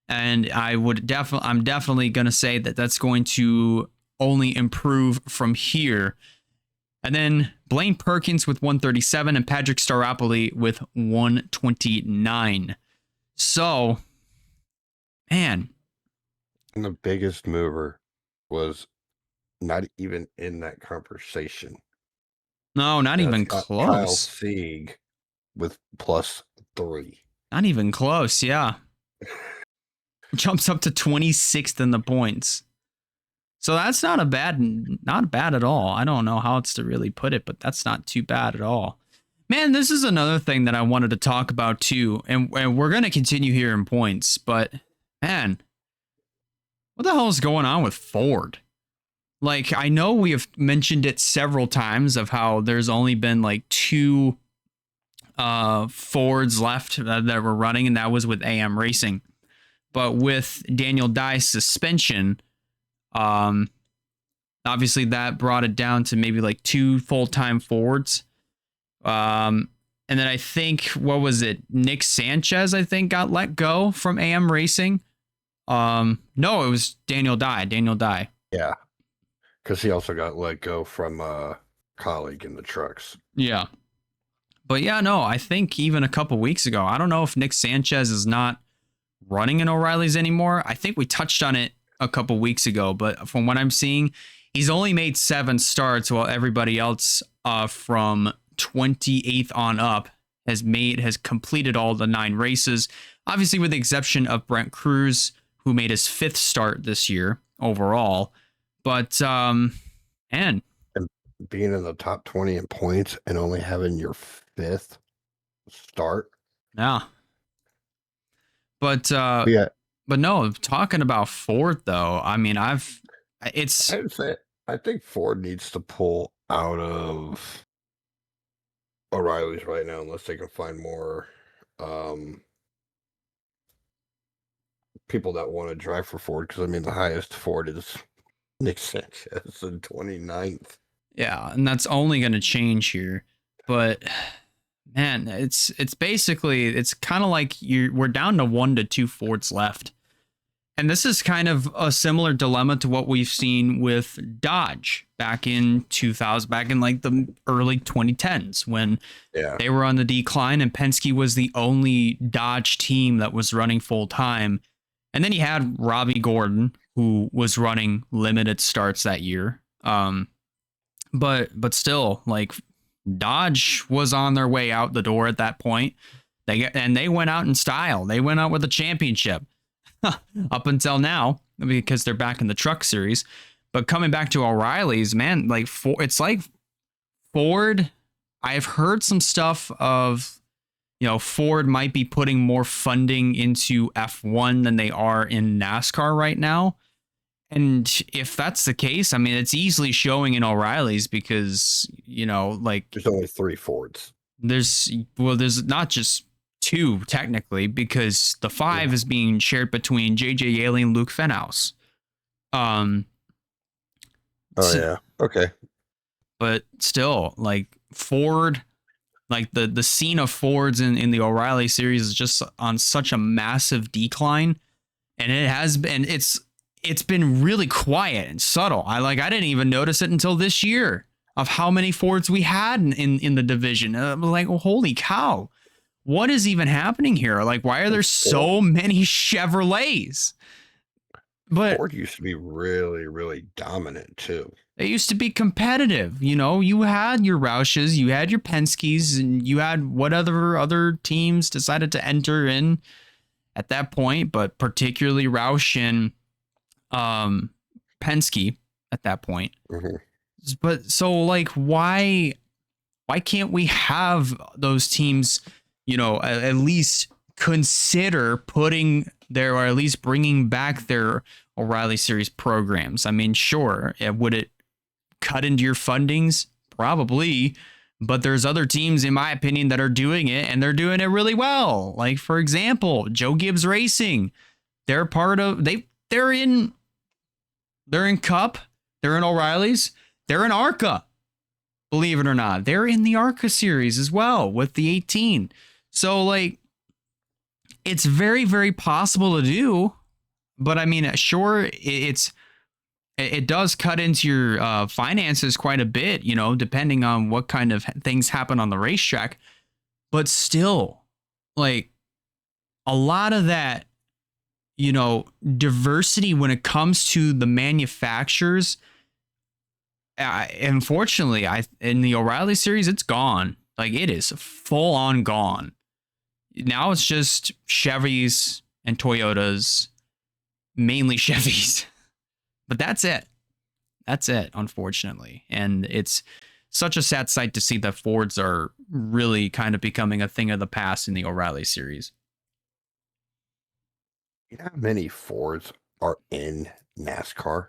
And I'm definitely going to say that that's going to only improve from here. And then Blaine Perkins with 137 and Patrick Staropoli with 129. So, man. And the biggest mover was not even in that conversation. No, not even Kyle close. Sieg with +3. Not even close, yeah. Jumps up to 26th in the points. So that's not bad at all. I don't know how else to really put it, but that's not too bad at all. Man, this is another thing that I wanted to talk about too, and we're going to continue here in points, but man, what the hell is going on with Ford? Like, I know we have mentioned it several times of how there's only been like 2 Fords left that were running, and that was with AM Racing. But with Daniel Dye's suspension, obviously that brought it down to maybe like 2 full-time Fords. And then I think, what was it? Nick Sanchez, I think, got let go from AM Racing. No, it was Daniel Dye. Yeah. Because he also got let go from a colleague in the trucks. Yeah. But yeah, no, I think even a couple weeks ago, I don't know if Nick Sanchez is not running in O'Reilly's anymore. I think we touched on it a couple weeks ago, but from what I'm seeing, he's only made 7 starts while everybody else from 28th on up has completed all the 9 races. Obviously, with the exception of Brent Cruz, who made his 5th start this year overall. But, and being in the top 20 in points and only having your 5th start. Yeah. But, Yeah. But no, talking about Ford though, I mean, I think Ford needs to pull out of O'Reilly's right now unless they can find more people that want to drive for Ford. Because I mean, the highest Ford is Nick Sanchez in 29th. Yeah, and that's only going to change here. But man, it's basically, it's kind of like we're down to 1 to 2 Fords left. And this is kind of a similar dilemma to what we've seen with Dodge back in like the early 2010s when they were on the decline and Penske was the only Dodge team that was running full time. And then you had Robbie Gordon, who was running limited starts that year. But still, like, Dodge was on their way out the door at that point. They went out in style. They went out with a championship. Up until now, because they're back in the truck series. But coming back to O'Reilly's, man, like it's like Ford. I've heard some stuff of, Ford might be putting more funding into F1 than they are in NASCAR right now. And if that's the case, I mean, it's easily showing in O'Reilly's because, like there's only 3 Fords. There's not just 2 technically, because the 5 is being shared between JJ Yaley and Luke Fenhaus. Okay. But still, like Ford, like the scene of Fords in the O'Reilly series is just on such a massive decline, and it has been. it's been really quiet and subtle. I didn't even notice it until this year of how many Fords we had in the division. I'm like, oh, holy cow. What is even happening here? Like, why are there so many Chevrolets? But Ford used to be really, really dominant too. They used to be competitive. You know, you had your Roushes, you had your Penske's, and you had what other teams decided to enter in at that point, but particularly Roush and Penske at that point. Mm-hmm. But so, like, why can't we have those teams, you know, at least consider putting their, or at least bringing back their O'Reilly Series programs? I mean, sure, would it cut into your fundings? Probably. But there's other teams, in my opinion, that are doing it, and they're doing it really well. Like, for example, Joe Gibbs Racing. They're part of, they're in Cup, they're in O'Reilly's, they're in ARCA. Believe it or not, they're in the ARCA series as well with the 18. So, like, it's very, very possible to do. But I mean, sure, it does cut into your finances quite a bit, you know, depending on what kind of things happen on the racetrack. But still, like, a lot of that, you know, diversity when it comes to the manufacturers, unfortunately, in the O'Reilly series, it's gone. Like, it is full on gone. Now it's just Chevys and Toyotas, mainly Chevys. But that's it. That's it, unfortunately. And it's such a sad sight to see that Fords are really kind of becoming a thing of the past in the O'Reilly series. You know how many Fords are in NASCAR?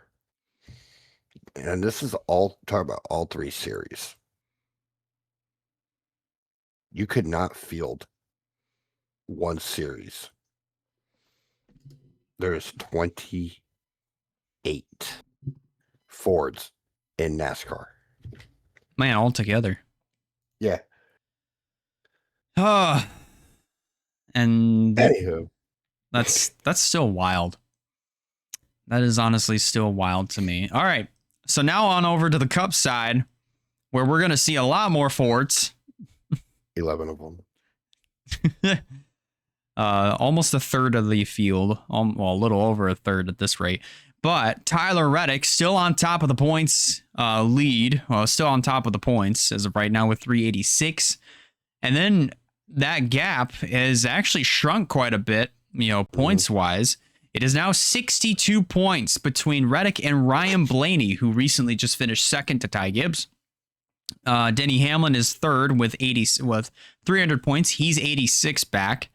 And this is all talk about all three series. You could not field one series. There's 28 Fords in NASCAR. Man, all together. Yeah. And Anywho, that's still wild. That is honestly still wild to me. All right. So now on over to the Cup side, where we're going to see a lot more Fords. 11 of them. Almost a third of the field. Well, a little over a third at this rate. But Tyler Reddick still on top of the points lead. Well, still on top of the points as of right now with 386. And then that gap has actually shrunk quite a bit, you know, points-wise. It is now 62 points between Reddick and Ryan Blaney, who recently just finished second to Ty Gibbs. Denny Hamlin is third with 300 points. He's 86 back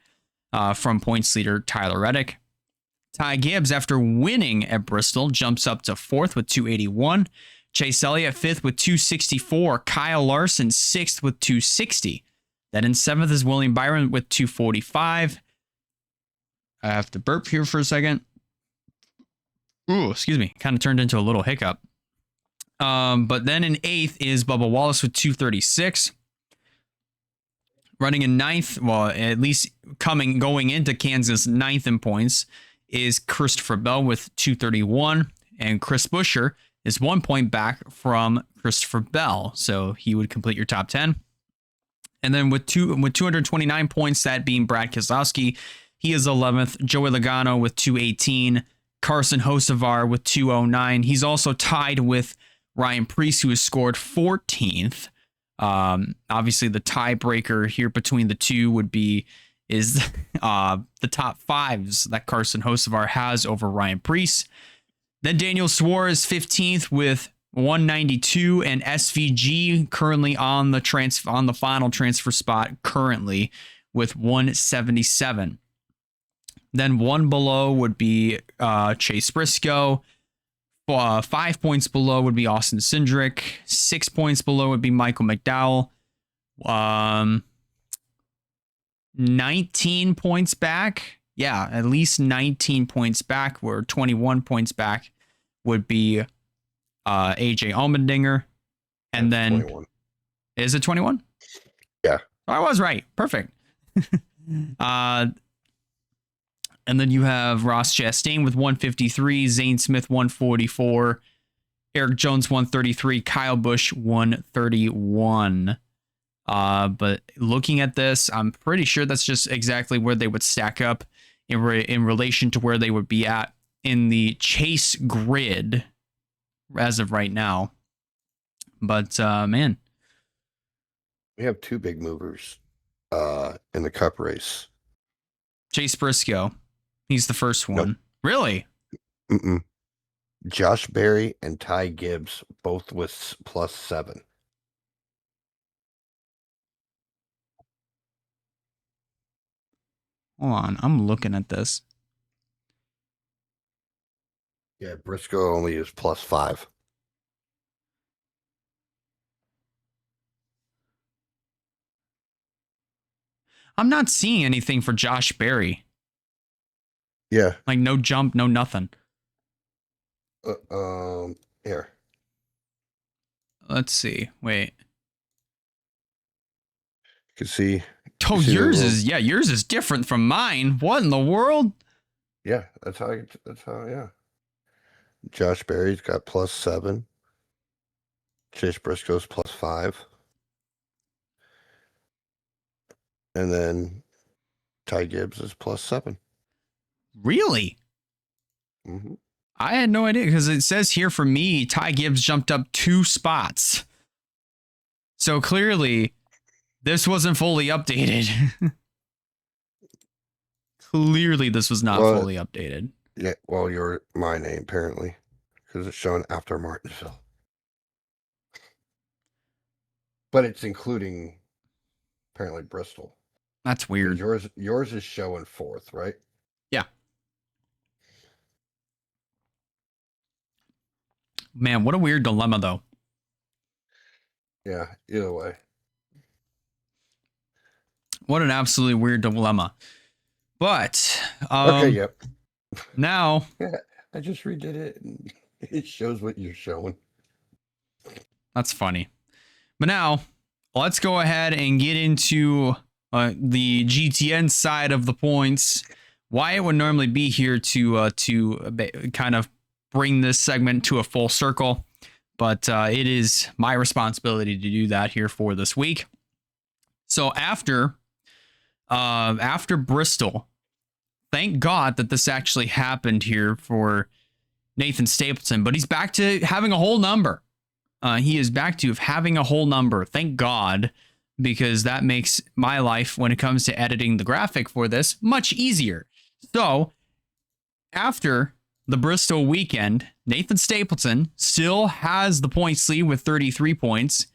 from points leader Tyler Reddick. Ty Gibbs, after winning at Bristol, jumps up to fourth with 281. Chase Elliott fifth with 264. Kyle Larson sixth with 260. Then in seventh is William Byron with 245. I have to burp here for a second. Ooh, excuse me. Kind of turned into a little hiccup. But then in eighth is Bubba Wallace with 236. Running in ninth, well, at least going into Kansas, ninth in points, is Christopher Bell with 231. And Chris Buescher is 1 point back from Christopher Bell. So he would complete your top 10. And then with 229 points, that being Brad Keselowski, he is 11th. Joey Logano with 218. Carson Hocevar with 209. He's also tied with Ryan Preece, who has scored 14th. Obviously, the tiebreaker here between the two is the top fives that Carson Hocevar has over Ryan Preece. Then Daniel Suarez 15th with 192, and SVG currently on the final transfer spot currently with 177. Then one below would be Chase Briscoe. 5 points below would be Austin Cindric. 6 points below would be Michael McDowell. 19 points back. Yeah, at least 19 points back, where 21 points back would be AJ Allmendinger. And then 21. Is it 21? Yeah. I was right. Perfect. And then you have Ross Chastain with 153, Zane Smith 144, Eric Jones 133, Kyle Busch 131. But looking at this, I'm pretty sure that's just exactly where they would stack up in relation to where they would be at in the chase grid as of right now. But man, we have two big movers in the Cup race. Chase Briscoe, he's the first one. Nope. Really? Mm-mm. Josh Berry and Ty Gibbs, both with +7. Hold on, I'm looking at this. Yeah, Briscoe only is +5. I'm not seeing anything for Josh Berry. Yeah. Like no jump, no nothing. Here. Let's see. Wait. You can see. Oh, yours is different from mine. What in the world? Yeah, yeah. Josh Berry's got +7. Chase Briscoe's +5. And then Ty Gibbs is +7. Really? Mm-hmm. I had no idea because it says here for me, Ty Gibbs jumped up 2 spots. So clearly, this wasn't fully updated. Clearly, this was not fully updated. Yeah, well, you're my name, apparently, because it's showing after Martinsville. But it's including, apparently, Bristol. That's weird. Yours is showing 4th, right? Yeah. Man, what a weird dilemma, though. Yeah, either way. What an absolutely weird dilemma. But okay, yep. Now I just redid it and it shows what you're showing. That's funny. But now let's go ahead and get into the GTN side of the points. Wyatt would normally be here to kind of bring this segment to a full circle, but it is my responsibility to do that here for this week. So after Bristol, thank God that this actually happened here for Nathan Stapleton, but he's back to having a whole number. He is back to having a whole number. Thank God, because that makes my life when it comes to editing the graphic for this much easier. So after the Bristol weekend, Nathan Stapleton still has the points lead with 33 points.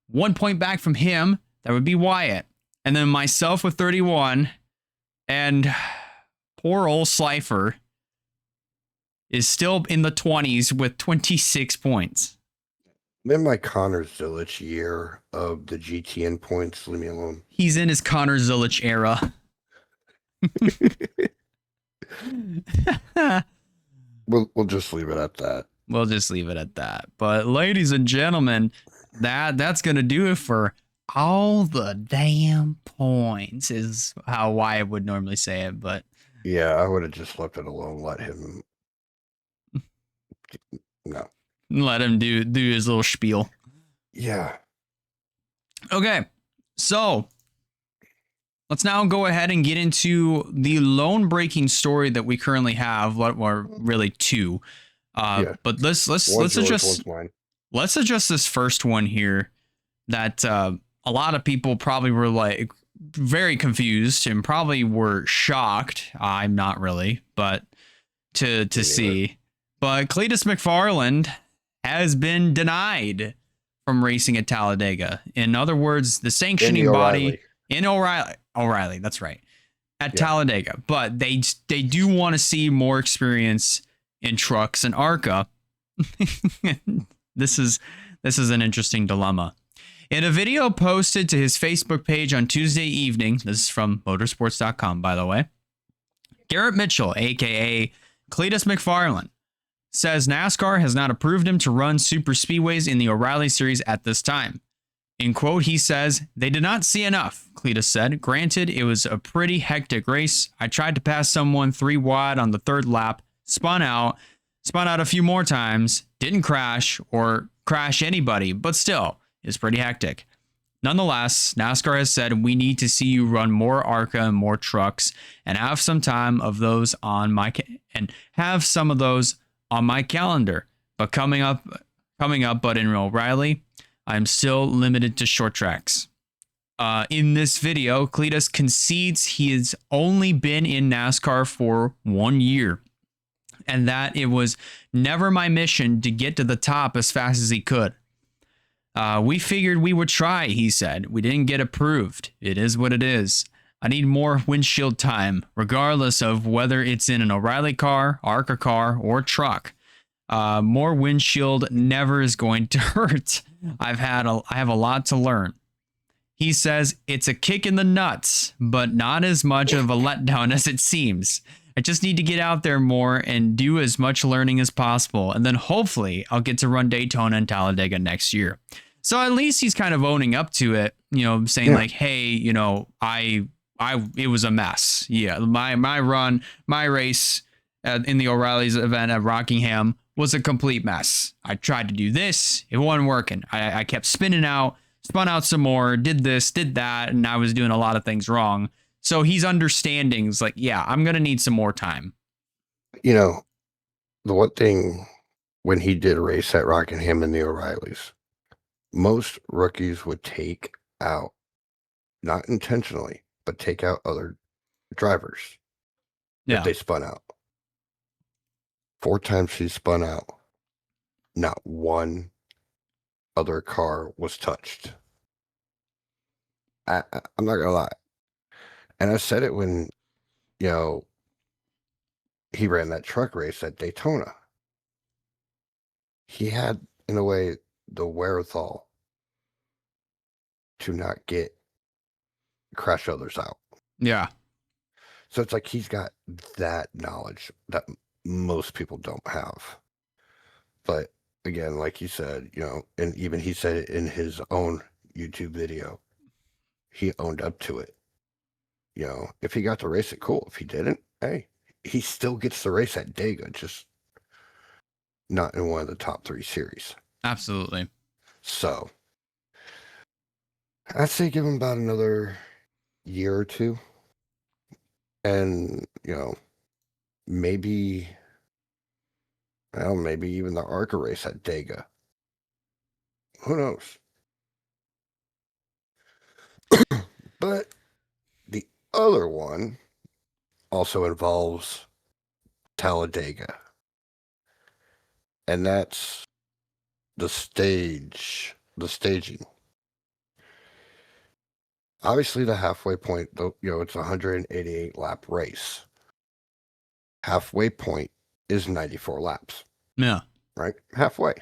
1 point back from him, that would be Wyatt. And then myself with 31. And poor old Slifer is still in the 20s with 26 points. I'm in my Connor Zilich year of the GTN points. Leave me alone. He's in his Connor Zilich era. We'll just leave it at that. We'll just leave it at that. But ladies and gentlemen, that's going to do it for all the damn points is how Wyatt would normally say it. But yeah, I would have just left it alone. Let him. No. Let him do his little spiel. Yeah. Okay. So let's now go ahead and get into the lone breaking story that we currently have. Or really two. But let's adjust this first one here that a lot of people probably were like very confused and probably were shocked. I'm not really, but to see. But Cleetus McFarland has been denied from racing at Talladega. In other words, the sanctioning body in O'Reilly, that's right, at Talladega. But they do want to see more experience in trucks and ARCA. This is an interesting dilemma. In a video posted to his Facebook page on Tuesday evening, this is from motorsports.com, by the way, Garrett Mitchell, aka Cleetus McFarland, says NASCAR has not approved him to run super speedways in the O'Reilly series at this time. In quote, he says, "They did not see enough," Cleetus said. "Granted, it was a pretty hectic race. I tried to pass someone 3 wide on the 3rd lap, spun out a few more times, didn't crash or crash anybody, but still, it's pretty hectic. Nonetheless, NASCAR has said we need to see you run more ARCA and more trucks and have some time of those on my calendar. But coming up, but in O'Reilly, I'm still limited to short tracks." In this video, Cleetus concedes he has only been in NASCAR for 1 year and that it was never my mission to get to the top as fast as he could. "We figured we would try," he said. "We didn't get approved. It is what it is. I need more windshield time, regardless of whether it's in an O'Reilly car, ARCA car, or truck. More windshield never is going to hurt. I have a lot to learn." He says, "It's a kick in the nuts, but not as much of a letdown as it seems. I just need to get out there more and do as much learning as possible, and then hopefully I'll get to run Daytona and Talladega next year." So at least he's kind of owning up to it, saying like, "Hey, it was a mess. Yeah, my race in the O'Reilly's event at Rockingham was a complete mess. I tried to do this, it wasn't working. I kept spun out some more, did this, did that, and I was doing a lot of things wrong." So he's understanding. It's like, yeah, I'm going to need some more time. The one thing when he did race at Rockingham in the O'Reillys, most rookies would take out, not intentionally, but take out other drivers if they spun out. 4 times he spun out, not one other car was touched. I'm not going to lie. And I said it when, he ran that truck race at Daytona. He had, in a way, the wherewithal to not crash others out. Yeah. So it's like he's got that knowledge that most people don't have. But again, like you said, and even he said it in his own YouTube video, he owned up to it. If he got to race it, cool. If he didn't, hey, he still gets to race at Dega, just not in one of the top 3 series. Absolutely. So I'd say give him about another year or 2. And, maybe even the ARCA race at Dega. Who knows? But the other one also involves Talladega. And that's the staging. Obviously, the halfway point, though, it's a 188 lap race. Halfway point is 94 laps. Yeah. Right? Halfway.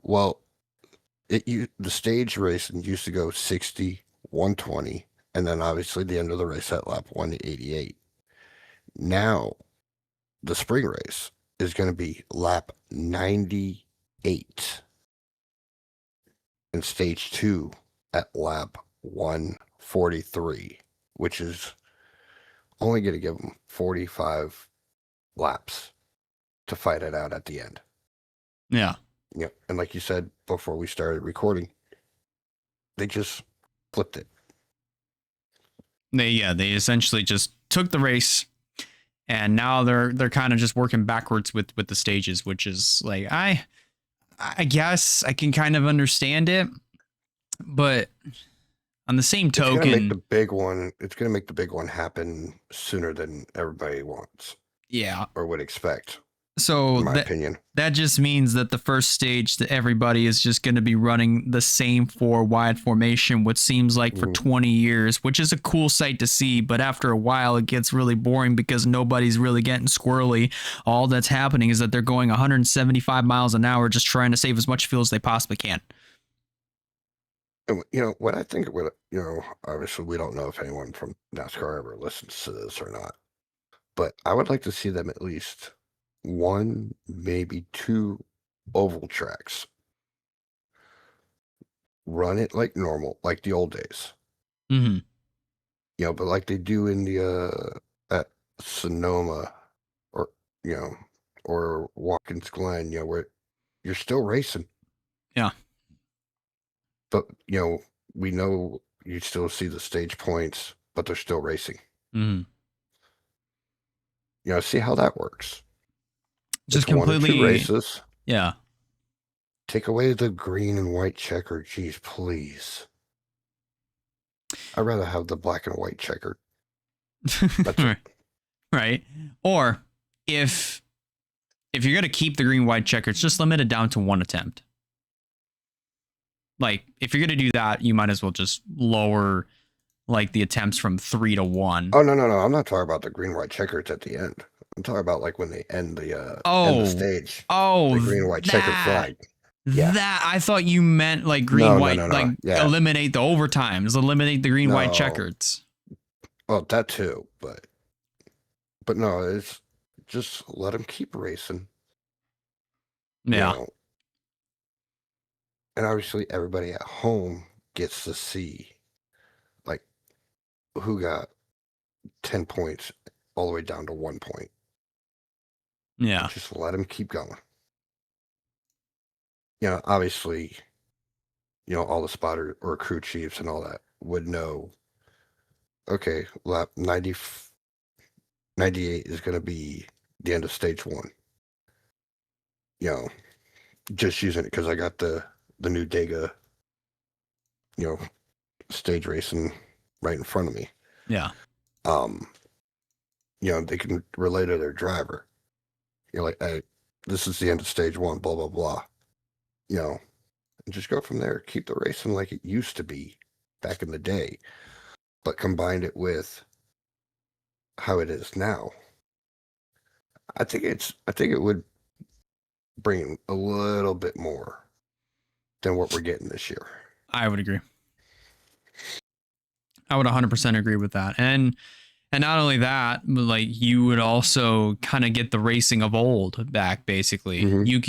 Well, the stage race used to go 60, 120, and then obviously the end of the race at lap 188. Now, the spring race is going to be lap 98 and stage 2 at lap 143, which is only going to give them 45 laps to fight it out at the end. Yeah. Yeah. And like you said before we started recording, they just flipped it. They essentially just took the race, and now they're kind of just working backwards with the stages, which is like, I guess I can kind of understand it, but on the same token, it's going to make the big one happen sooner than everybody wants. Yeah. Or would expect. So in my opinion, that just means that the first stage that everybody is just going to be running the same 4 wide formation, which seems like for 20 years, which is a cool sight to see. But after a while, it gets really boring because nobody's really getting squirrely. All that's happening is that they're going 175 miles an hour, just trying to save as much fuel as they possibly can. And, what I think, obviously we don't know if anyone from NASCAR ever listens to this or not, but I would like to see them at least 1, maybe 2 oval tracks. run it like normal, like the old days. Mm-hmm. But like they do in the at Sonoma or or Watkins Glen, where you're still racing. Yeah. But we know you still see the stage points, but they're still racing. Mm-hmm. See how that works. Just It's 1 or 2 completely. races. Yeah. Take away the green and white checker. Geez, please. I'd rather have the black and white checker. That's it. Right. Or if you're going to keep the green white checkers, just limit it down to 1 attempt. Like, if you're going to do that, you might as well just lower like the attempts from 3 to 1. Oh, no. I'm not talking about the green white checkers at the end. I'm talking about like when they end the stage. Oh, the green white checker flag. Yeah. That I thought you meant like green white, No. like Yeah. eliminate the overtimes, eliminate the green white checkers. Well, that too, but no, it's just let them keep racing. Yeah. And obviously everybody at home gets to see like who got 10 points all the way down to 1 point. Yeah. And just let them keep going. Obviously, all the spotter or crew chiefs and all that would know, okay, lap 98 is going to be the end of stage 1. Just using it because I got the new Dega, stage racing right in front of me. Yeah. They can relay to their driver. You're like, hey, this is the end of stage 1, blah, blah, blah. And just go from there. Keep the racing like it used to be back in the day, but combined it with how it is now. I think it would bring a little bit more than what we're getting this year. I would agree. I would 100% agree with that. And not only that, but like you would also kind of get the racing of old back. Basically, Mhm. you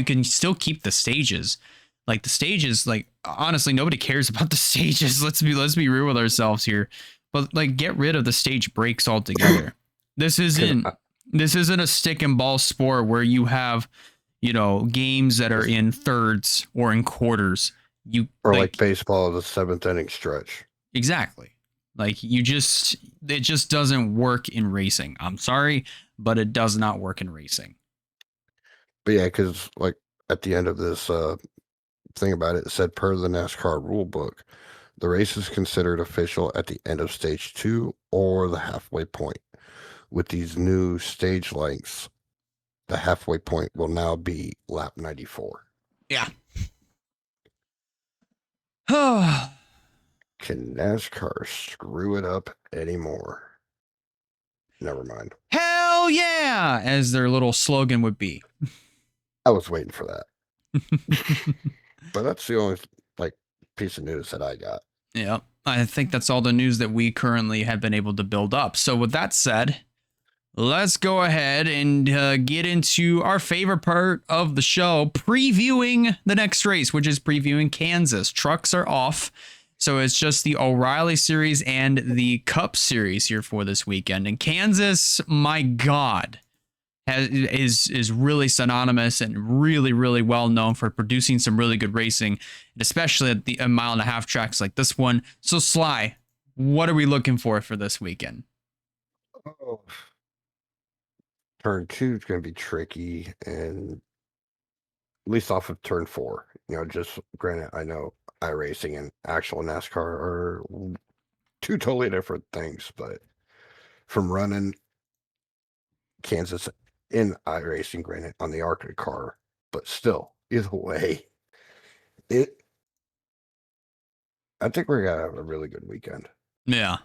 can still keep the stages. Like the stages, like honestly, nobody cares about the stages. Let's be real with ourselves here. But like, get rid of the stage breaks altogether. This isn't a stick and ball sport where you have, games that are in thirds or in quarters. Or like baseball, the 7th inning stretch. Exactly. Like it just doesn't work in racing. I'm sorry, but it does not work in racing. But yeah, because like at the end of this thing about it, it said per the NASCAR rule book, the race is considered official at the end of stage 2 or the halfway point. With these new stage lengths, the halfway point will now be lap 94. Yeah. Can NASCAR screw it up anymore? Never mind. Hell yeah, as their little slogan would be. I was waiting for that. But that's the only piece of news that I got. Yeah. I think that's all the news that we currently have been able to build up. So with that said, let's go ahead and get into our favorite part of the show, previewing the next race, which is previewing Kansas. Trucks are off, so it's just the O'Reilly Series and the Cup Series here for this weekend. And Kansas, my God, is really synonymous and really, really well known for producing some really good racing, especially at the 1.5 mile tracks like this one. So Sly, what are we looking for this weekend? Oh. Turn 2 is going to be tricky, and at least off of turn 4. Just granted, I know iRacing and actual NASCAR are 2 totally different things, but from running Kansas in iRacing, granted on the Arctic car, but still, either way, I think we're gonna have a really good weekend. Yeah.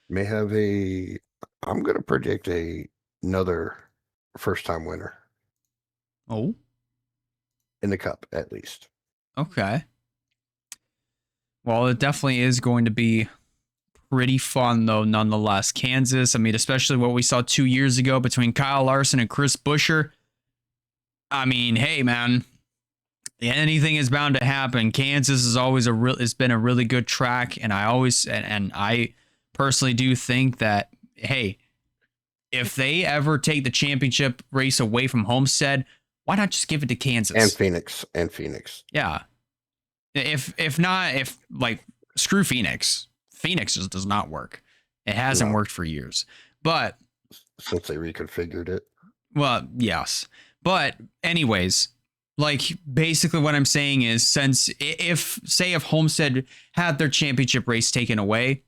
May have I'm gonna predict another first-time winner. Oh. In the Cup, at least. Okay. Well, it definitely is going to be pretty fun, though, nonetheless. Kansas, I mean, especially what we saw 2 years ago between Kyle Larson and Chris Buescher. I mean, hey, man, anything is bound to happen. Kansas is always it's been a really good track, and I personally do think that, hey, if they ever take the championship race away from Homestead, why not just give it to Kansas and Phoenix? Yeah. If not, like, screw Phoenix. Phoenix just does not work. It hasn't worked for years. But since they reconfigured it. Well, yes. But anyways, like, basically what I'm saying is, since if Homestead had their championship race taken away,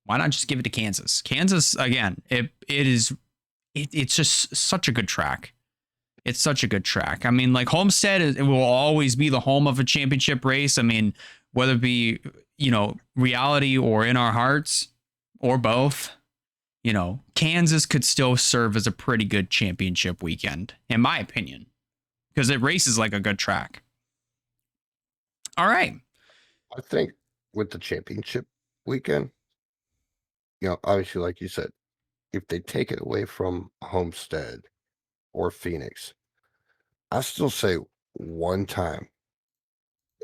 why not just give it to Kansas? Kansas, again, it's just such a good track. It's such a good track. I mean, like, Homestead, it will always be the home of a championship race. I mean, whether it be, reality or in our hearts or both, Kansas could still serve as a pretty good championship weekend, in my opinion, because it races like a good track. All right. I think with the championship weekend, obviously, like you said, if they take it away from Homestead or Phoenix, I still say one time.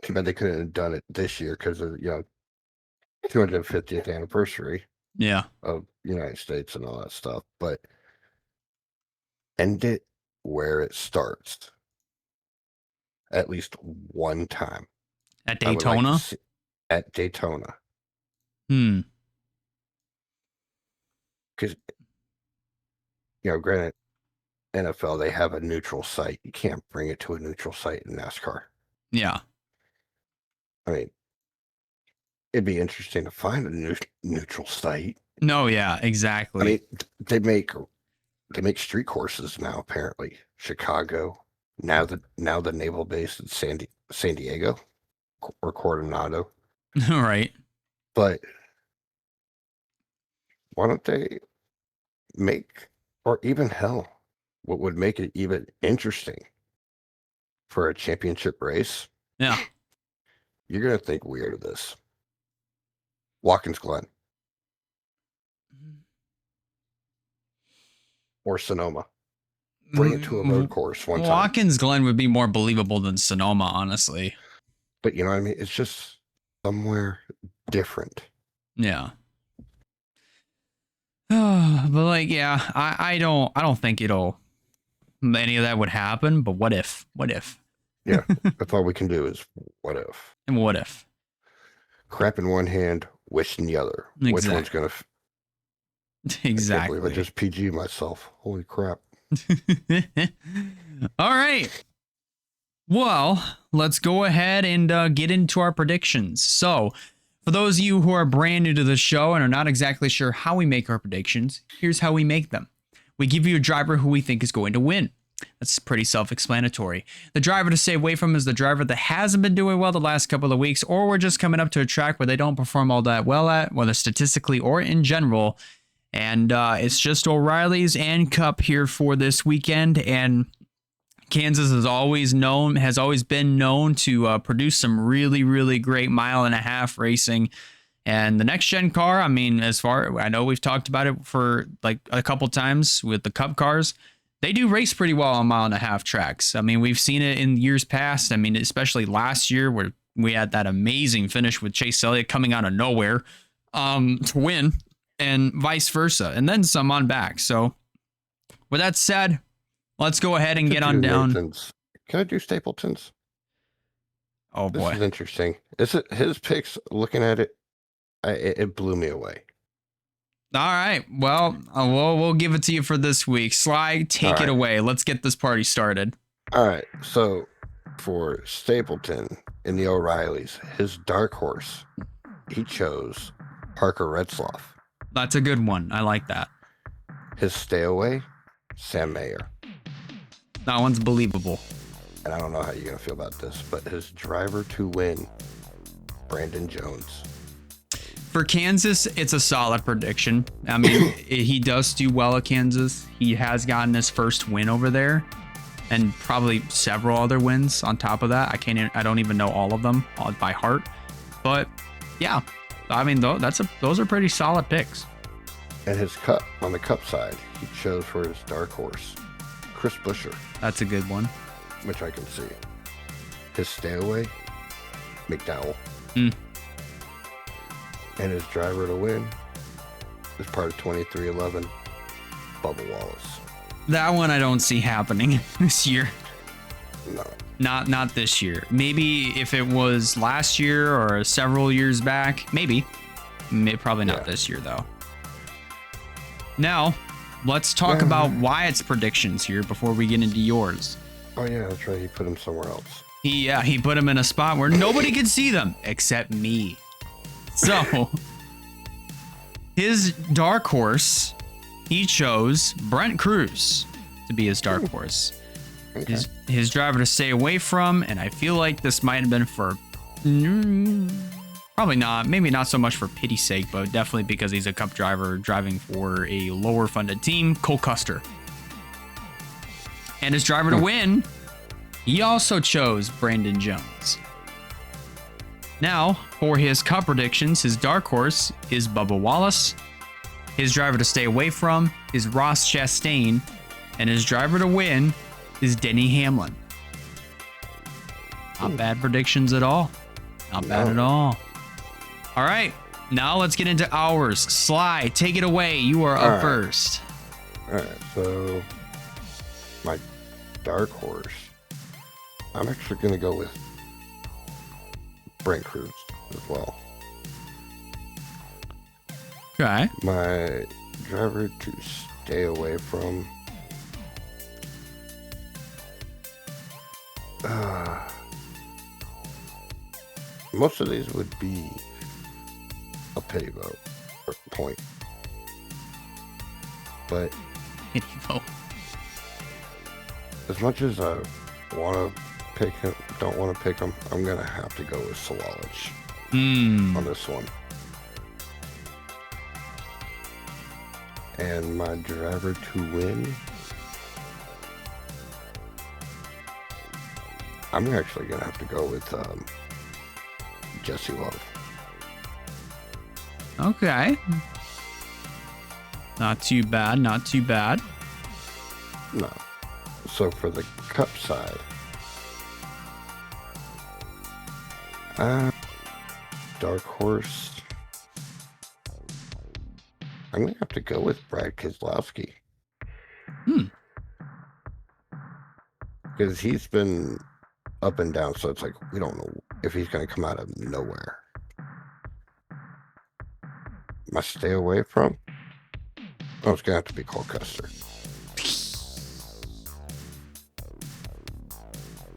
Too bad they couldn't have done it this year because of 250th anniversary. Yeah. Of United States and all that stuff, but end it where it starts. At least one time. At Daytona? At Daytona. Because, granted, NFL, they have a neutral site. You can't bring it to a neutral site in NASCAR. Yeah. I mean, it'd be interesting to find a neutral site. No, yeah, exactly. I mean, they make street courses now, apparently. Chicago, now the naval base in San Diego or Coronado. Right. But why don't they make, or even hell, what would make it even interesting for a championship race? Yeah. You're going to think weird of this. Watkins Glen. Or Sonoma. Bring it to a road course one time. Watkins Glen would be more believable than Sonoma, honestly. But you know what I mean? It's just somewhere different. Yeah. But like, yeah, I don't think any of that would happen, but what if? Yeah. That's all we can do is what if. And what if? Crap in one hand, wish in the other. Exactly. Which one's going to... Exactly. I can't believe I just PG myself. Holy crap. All right. Well, let's go ahead and get into our predictions. So, for those of you who are brand new to the show and are not exactly sure how we make our predictions, here's how we make them. We give you a driver who we think is going to win. That's pretty self-explanatory. The driver to stay away from is the driver that hasn't been doing well the last couple of weeks, or we're just coming up to a track where they don't perform all that well at, whether statistically or in general. And it's just O'Reilly's and Cup here for this weekend. And Kansas has always been known to produce some really, really great mile-and-a-half racing. And the next gen car, I mean, I know we've talked about it for like a couple times with the Cup cars. They do race pretty well on mile-and-a-half tracks. I mean, we've seen it in years past. I mean, especially last year where we had that amazing finish with Chase Elliott coming out of nowhere to win, and vice versa, and then some on back. So with that said, let's go ahead and get on down. Nathan's. Can I do Stapleton's? Oh boy. This is interesting. His picks, looking at it, it blew me away. All right. Well, we'll give it to you for this week. Sly, take it away. Let's get this party started. All right. So for Stapleton in the O'Reillys, his dark horse, he chose Parker Retzloff. That's a good one. I like that. His stay away, Sam Mayer. That one's believable. And I don't know how you're going to feel about this, but his driver to win, Brandon Jones. For Kansas, it's a solid prediction. I mean, he does do well at Kansas. He has gotten his first win over there, and probably several other wins on top of that. I don't even know all of them by heart, but yeah, I mean, those are pretty solid picks. And his Cup, on the Cup side, he chose for his dark horse, Chris Buescher. That's a good one. Which I can see. his stay away, McDowell. Mm. And his driver to win is part of 2311, Bubba Wallace. That one I don't see happening this year. No. Not this year. Maybe if it was last year or several years back, maybe. Probably not this year, though. Now, let's talk about Wyatt's predictions here before we get into yours. Oh, yeah, that's right. He put him somewhere else. He put him in a spot where nobody could see them except me. So, his dark horse, he chose Brent Cruz to be his dark horse. Okay. His driver to stay away from, and I feel like this might have been for probably not, maybe not so much for pity's sake, but definitely because he's a cup driver driving for a lower funded team, Cole Custer. And his driver to win, he also chose Brandon Jones. Now, for his cup predictions, his dark horse is Bubba Wallace. His driver to stay away from is Ross Chastain, and his driver to win is Denny Hamlin. Not bad predictions at all. Not bad at all. All right, now let's get into ours. Sly, take it away. You are up first. All right, so my dark horse, I'm actually going to go with Brent Cruz as well. Okay. My driver to stay away from, most of these would be a pity vote or point. But Pity vote. as much as I want to pick him, don't want to pick him, I'm going to have to go with Solage on this one. And my driver to win, I'm actually going to have to go with Jesse Love. Okay. Not too bad, not too bad. No. So for the cup side, dark horse, I'm going to have to go with Brad Keselowski. Because he's been up and down, so it's like we don't know if he's going to come out of nowhere. Must stay away from? Oh, it's going to have to be Cole Custer.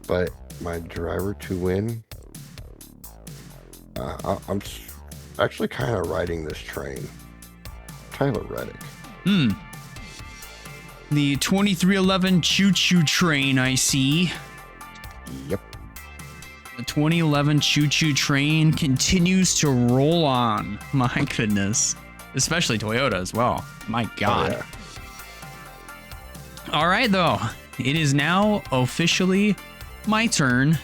But my driver to win, I'm actually kind of riding this train. Tyler Reddick. The 2311 choo-choo train, I see. Yep. The 2011 choo-choo train continues to roll on. My goodness. Especially Toyota as well. My God. Oh, yeah. All right, though. It is now officially my turn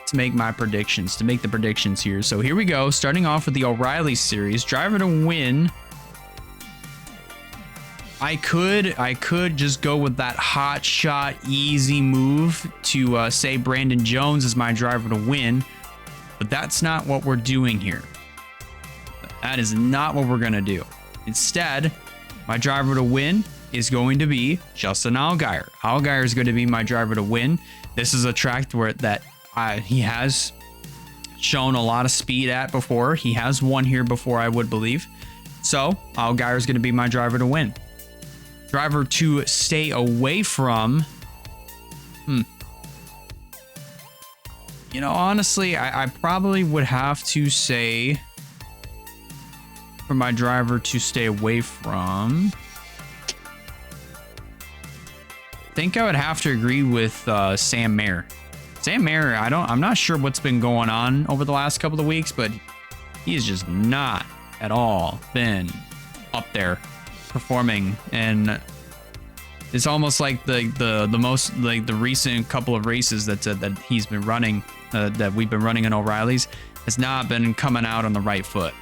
to make my predictions, to make the predictions here. So here we go. Starting off with the O'Reilly series. Driver to win. I could just go with that hot shot, easy move to say Brandon Jones is my driver to win, but that's not what we're doing here. That is not what we're gonna do. Instead, my driver to win is going to be Justin Allgaier. Allgaier is going to be my driver to win. This is a track where he has shown a lot of speed at before. He has won here before, I would believe. So Allgaier is going to be my driver to win. Driver to stay away from. You know, honestly, I probably would have to say for my driver to stay away from. I think I would have to agree with Sam Mayer. Sam Mayer, I'm not sure what's been going on over the last couple of weeks, but he has just not at all been up there performing, and it's almost like the most like the recent couple of races that he's been running, that we've been running in O'Reilly's, has not been coming out on the right foot,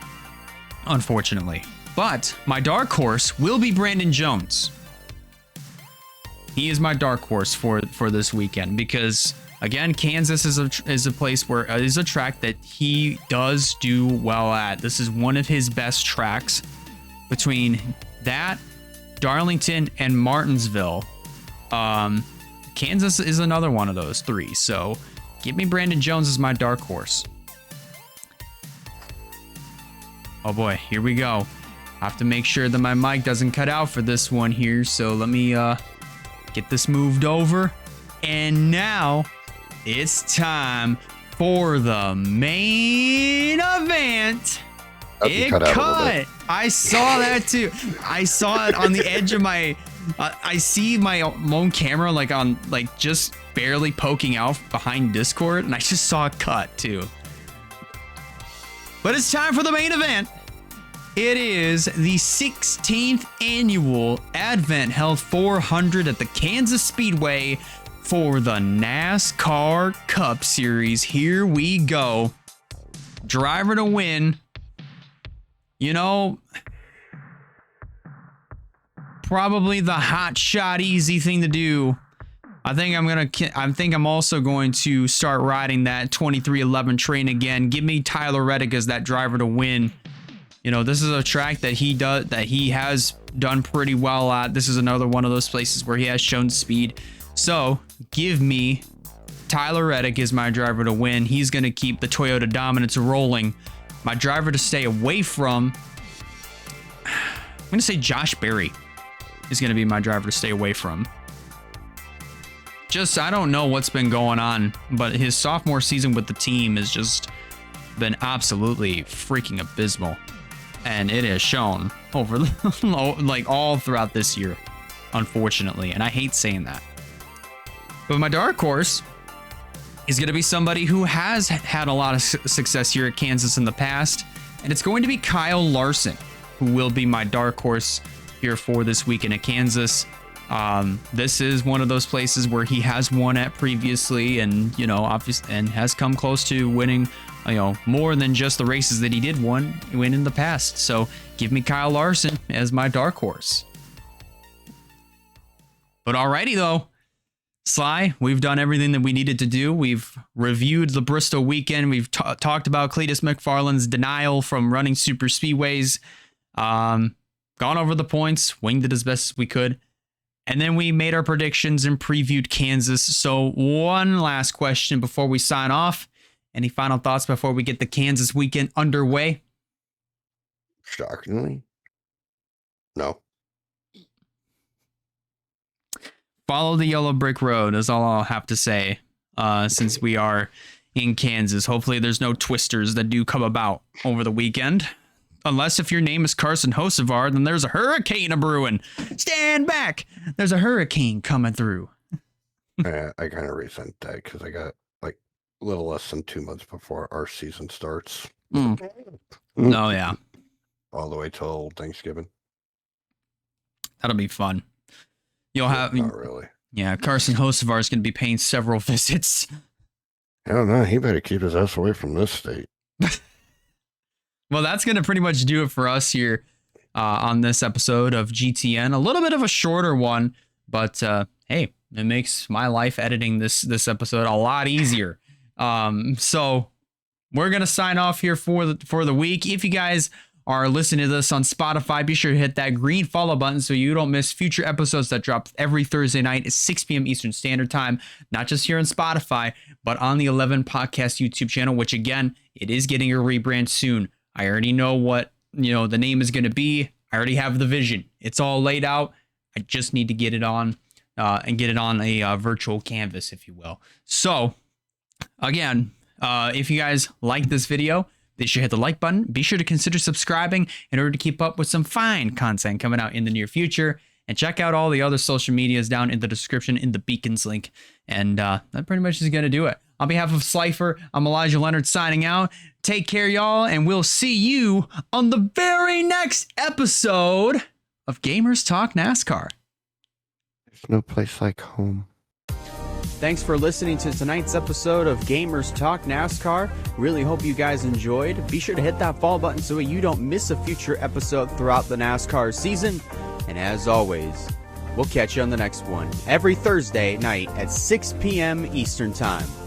unfortunately. But my dark horse will be Brandon Jones. He is my dark horse for this weekend because, Again, Kansas is a place where is a track that he does do well at. This is one of his best tracks. Between that, Darlington, and Martinsville, Kansas is another one of those three. So give me Brandon Jones as my dark horse. Oh boy, here we go. I have to make sure that my mic doesn't cut out for this one here. So let me get this moved over. And now it's time for the main event. It cut. I saw that too. I saw it on the edge of my. I see my own camera like just barely poking out behind Discord, and I just saw it cut too. But it's time for the main event. It is the 16th annual Advent Health 400 at the Kansas Speedway for the NASCAR Cup Series. Here we go. Driver to win. You know, probably the hot shot easy thing to do. I think I'm also going to start riding that 2311 train again. Give me Tyler Reddick as that driver to win. You know, this is a track that he has done pretty well at. This is another one of those places where he has shown speed. So give me Tyler Reddick as my driver to win. He's going to keep the Toyota dominance rolling. My driver to stay away from, I'm going to say Josh Berry is going to be my driver to stay away from. I don't know what's been going on, but his sophomore season with the team has just been absolutely freaking abysmal. And it has shown over like all throughout this year, unfortunately. And I hate saying that. But my dark horse is going to be somebody who has had a lot of success here at Kansas in the past. And it's going to be Kyle Larson, who will be my dark horse here for this weekend at Kansas. This is one of those places where he has won at previously, and and has come close to winning, more than just the races that he did win in the past. So give me Kyle Larson as my dark horse. But alrighty though, Sly, we've done everything that we needed to do. We've reviewed the Bristol weekend. We've talked about Cleetus McFarland's denial from running super speedways. Gone over the points, winged it as best as we could. And then we made our predictions and previewed Kansas. So one last question before we sign off. Any final thoughts before we get the Kansas weekend underway? Shockingly, no. Follow the yellow brick road is all I'll have to say, since we are in Kansas. Hopefully there's no twisters that do come about over the weekend. Unless if your name is Carson Hocevar, then there's a hurricane a-brewing. Stand back! There's a hurricane coming through. I kind of resent that because I got like a little less than 2 months before our season starts. Oh, yeah. All the way till Thanksgiving. That'll be fun. You'll have... Not really. Yeah, Carson Hocevar is going to be paying several visits. I don't know. He better keep his ass away from this state. Well, that's going to pretty much do it for us here on this episode of GTN. A little bit of a shorter one, but hey, it makes my life editing this episode a lot easier. So we're going to sign off here for the week. If you guys are listening to this on Spotify, be sure to hit that green follow button so you don't miss future episodes that drop every Thursday night at 6 p.m. Eastern Standard Time, not just here on Spotify, but on the 11 Podcast YouTube channel, which again, it is getting a rebrand soon. I already know what, the name is going to be. I already have the vision. It's all laid out. I just need to get it on and get it on a virtual canvas, if you will. So again, if you guys like this video, be sure to hit the like button. Be sure to consider subscribing in order to keep up with some fine content coming out in the near future. And check out all the other social medias down in the description in the beacons link. And that pretty much is going to do it. On behalf of Slifer, I'm Elijah Leonard signing out. Take care, y'all, and we'll see you on the very next episode of Gamers Talk NASCAR. There's no place like home. Thanks for listening to tonight's episode of Gamers Talk NASCAR. Really hope you guys enjoyed. Be sure to hit that follow button so you don't miss a future episode throughout the NASCAR season. And as always, We'll catch you on the next one, every Thursday night at 6 p.m. Eastern Time.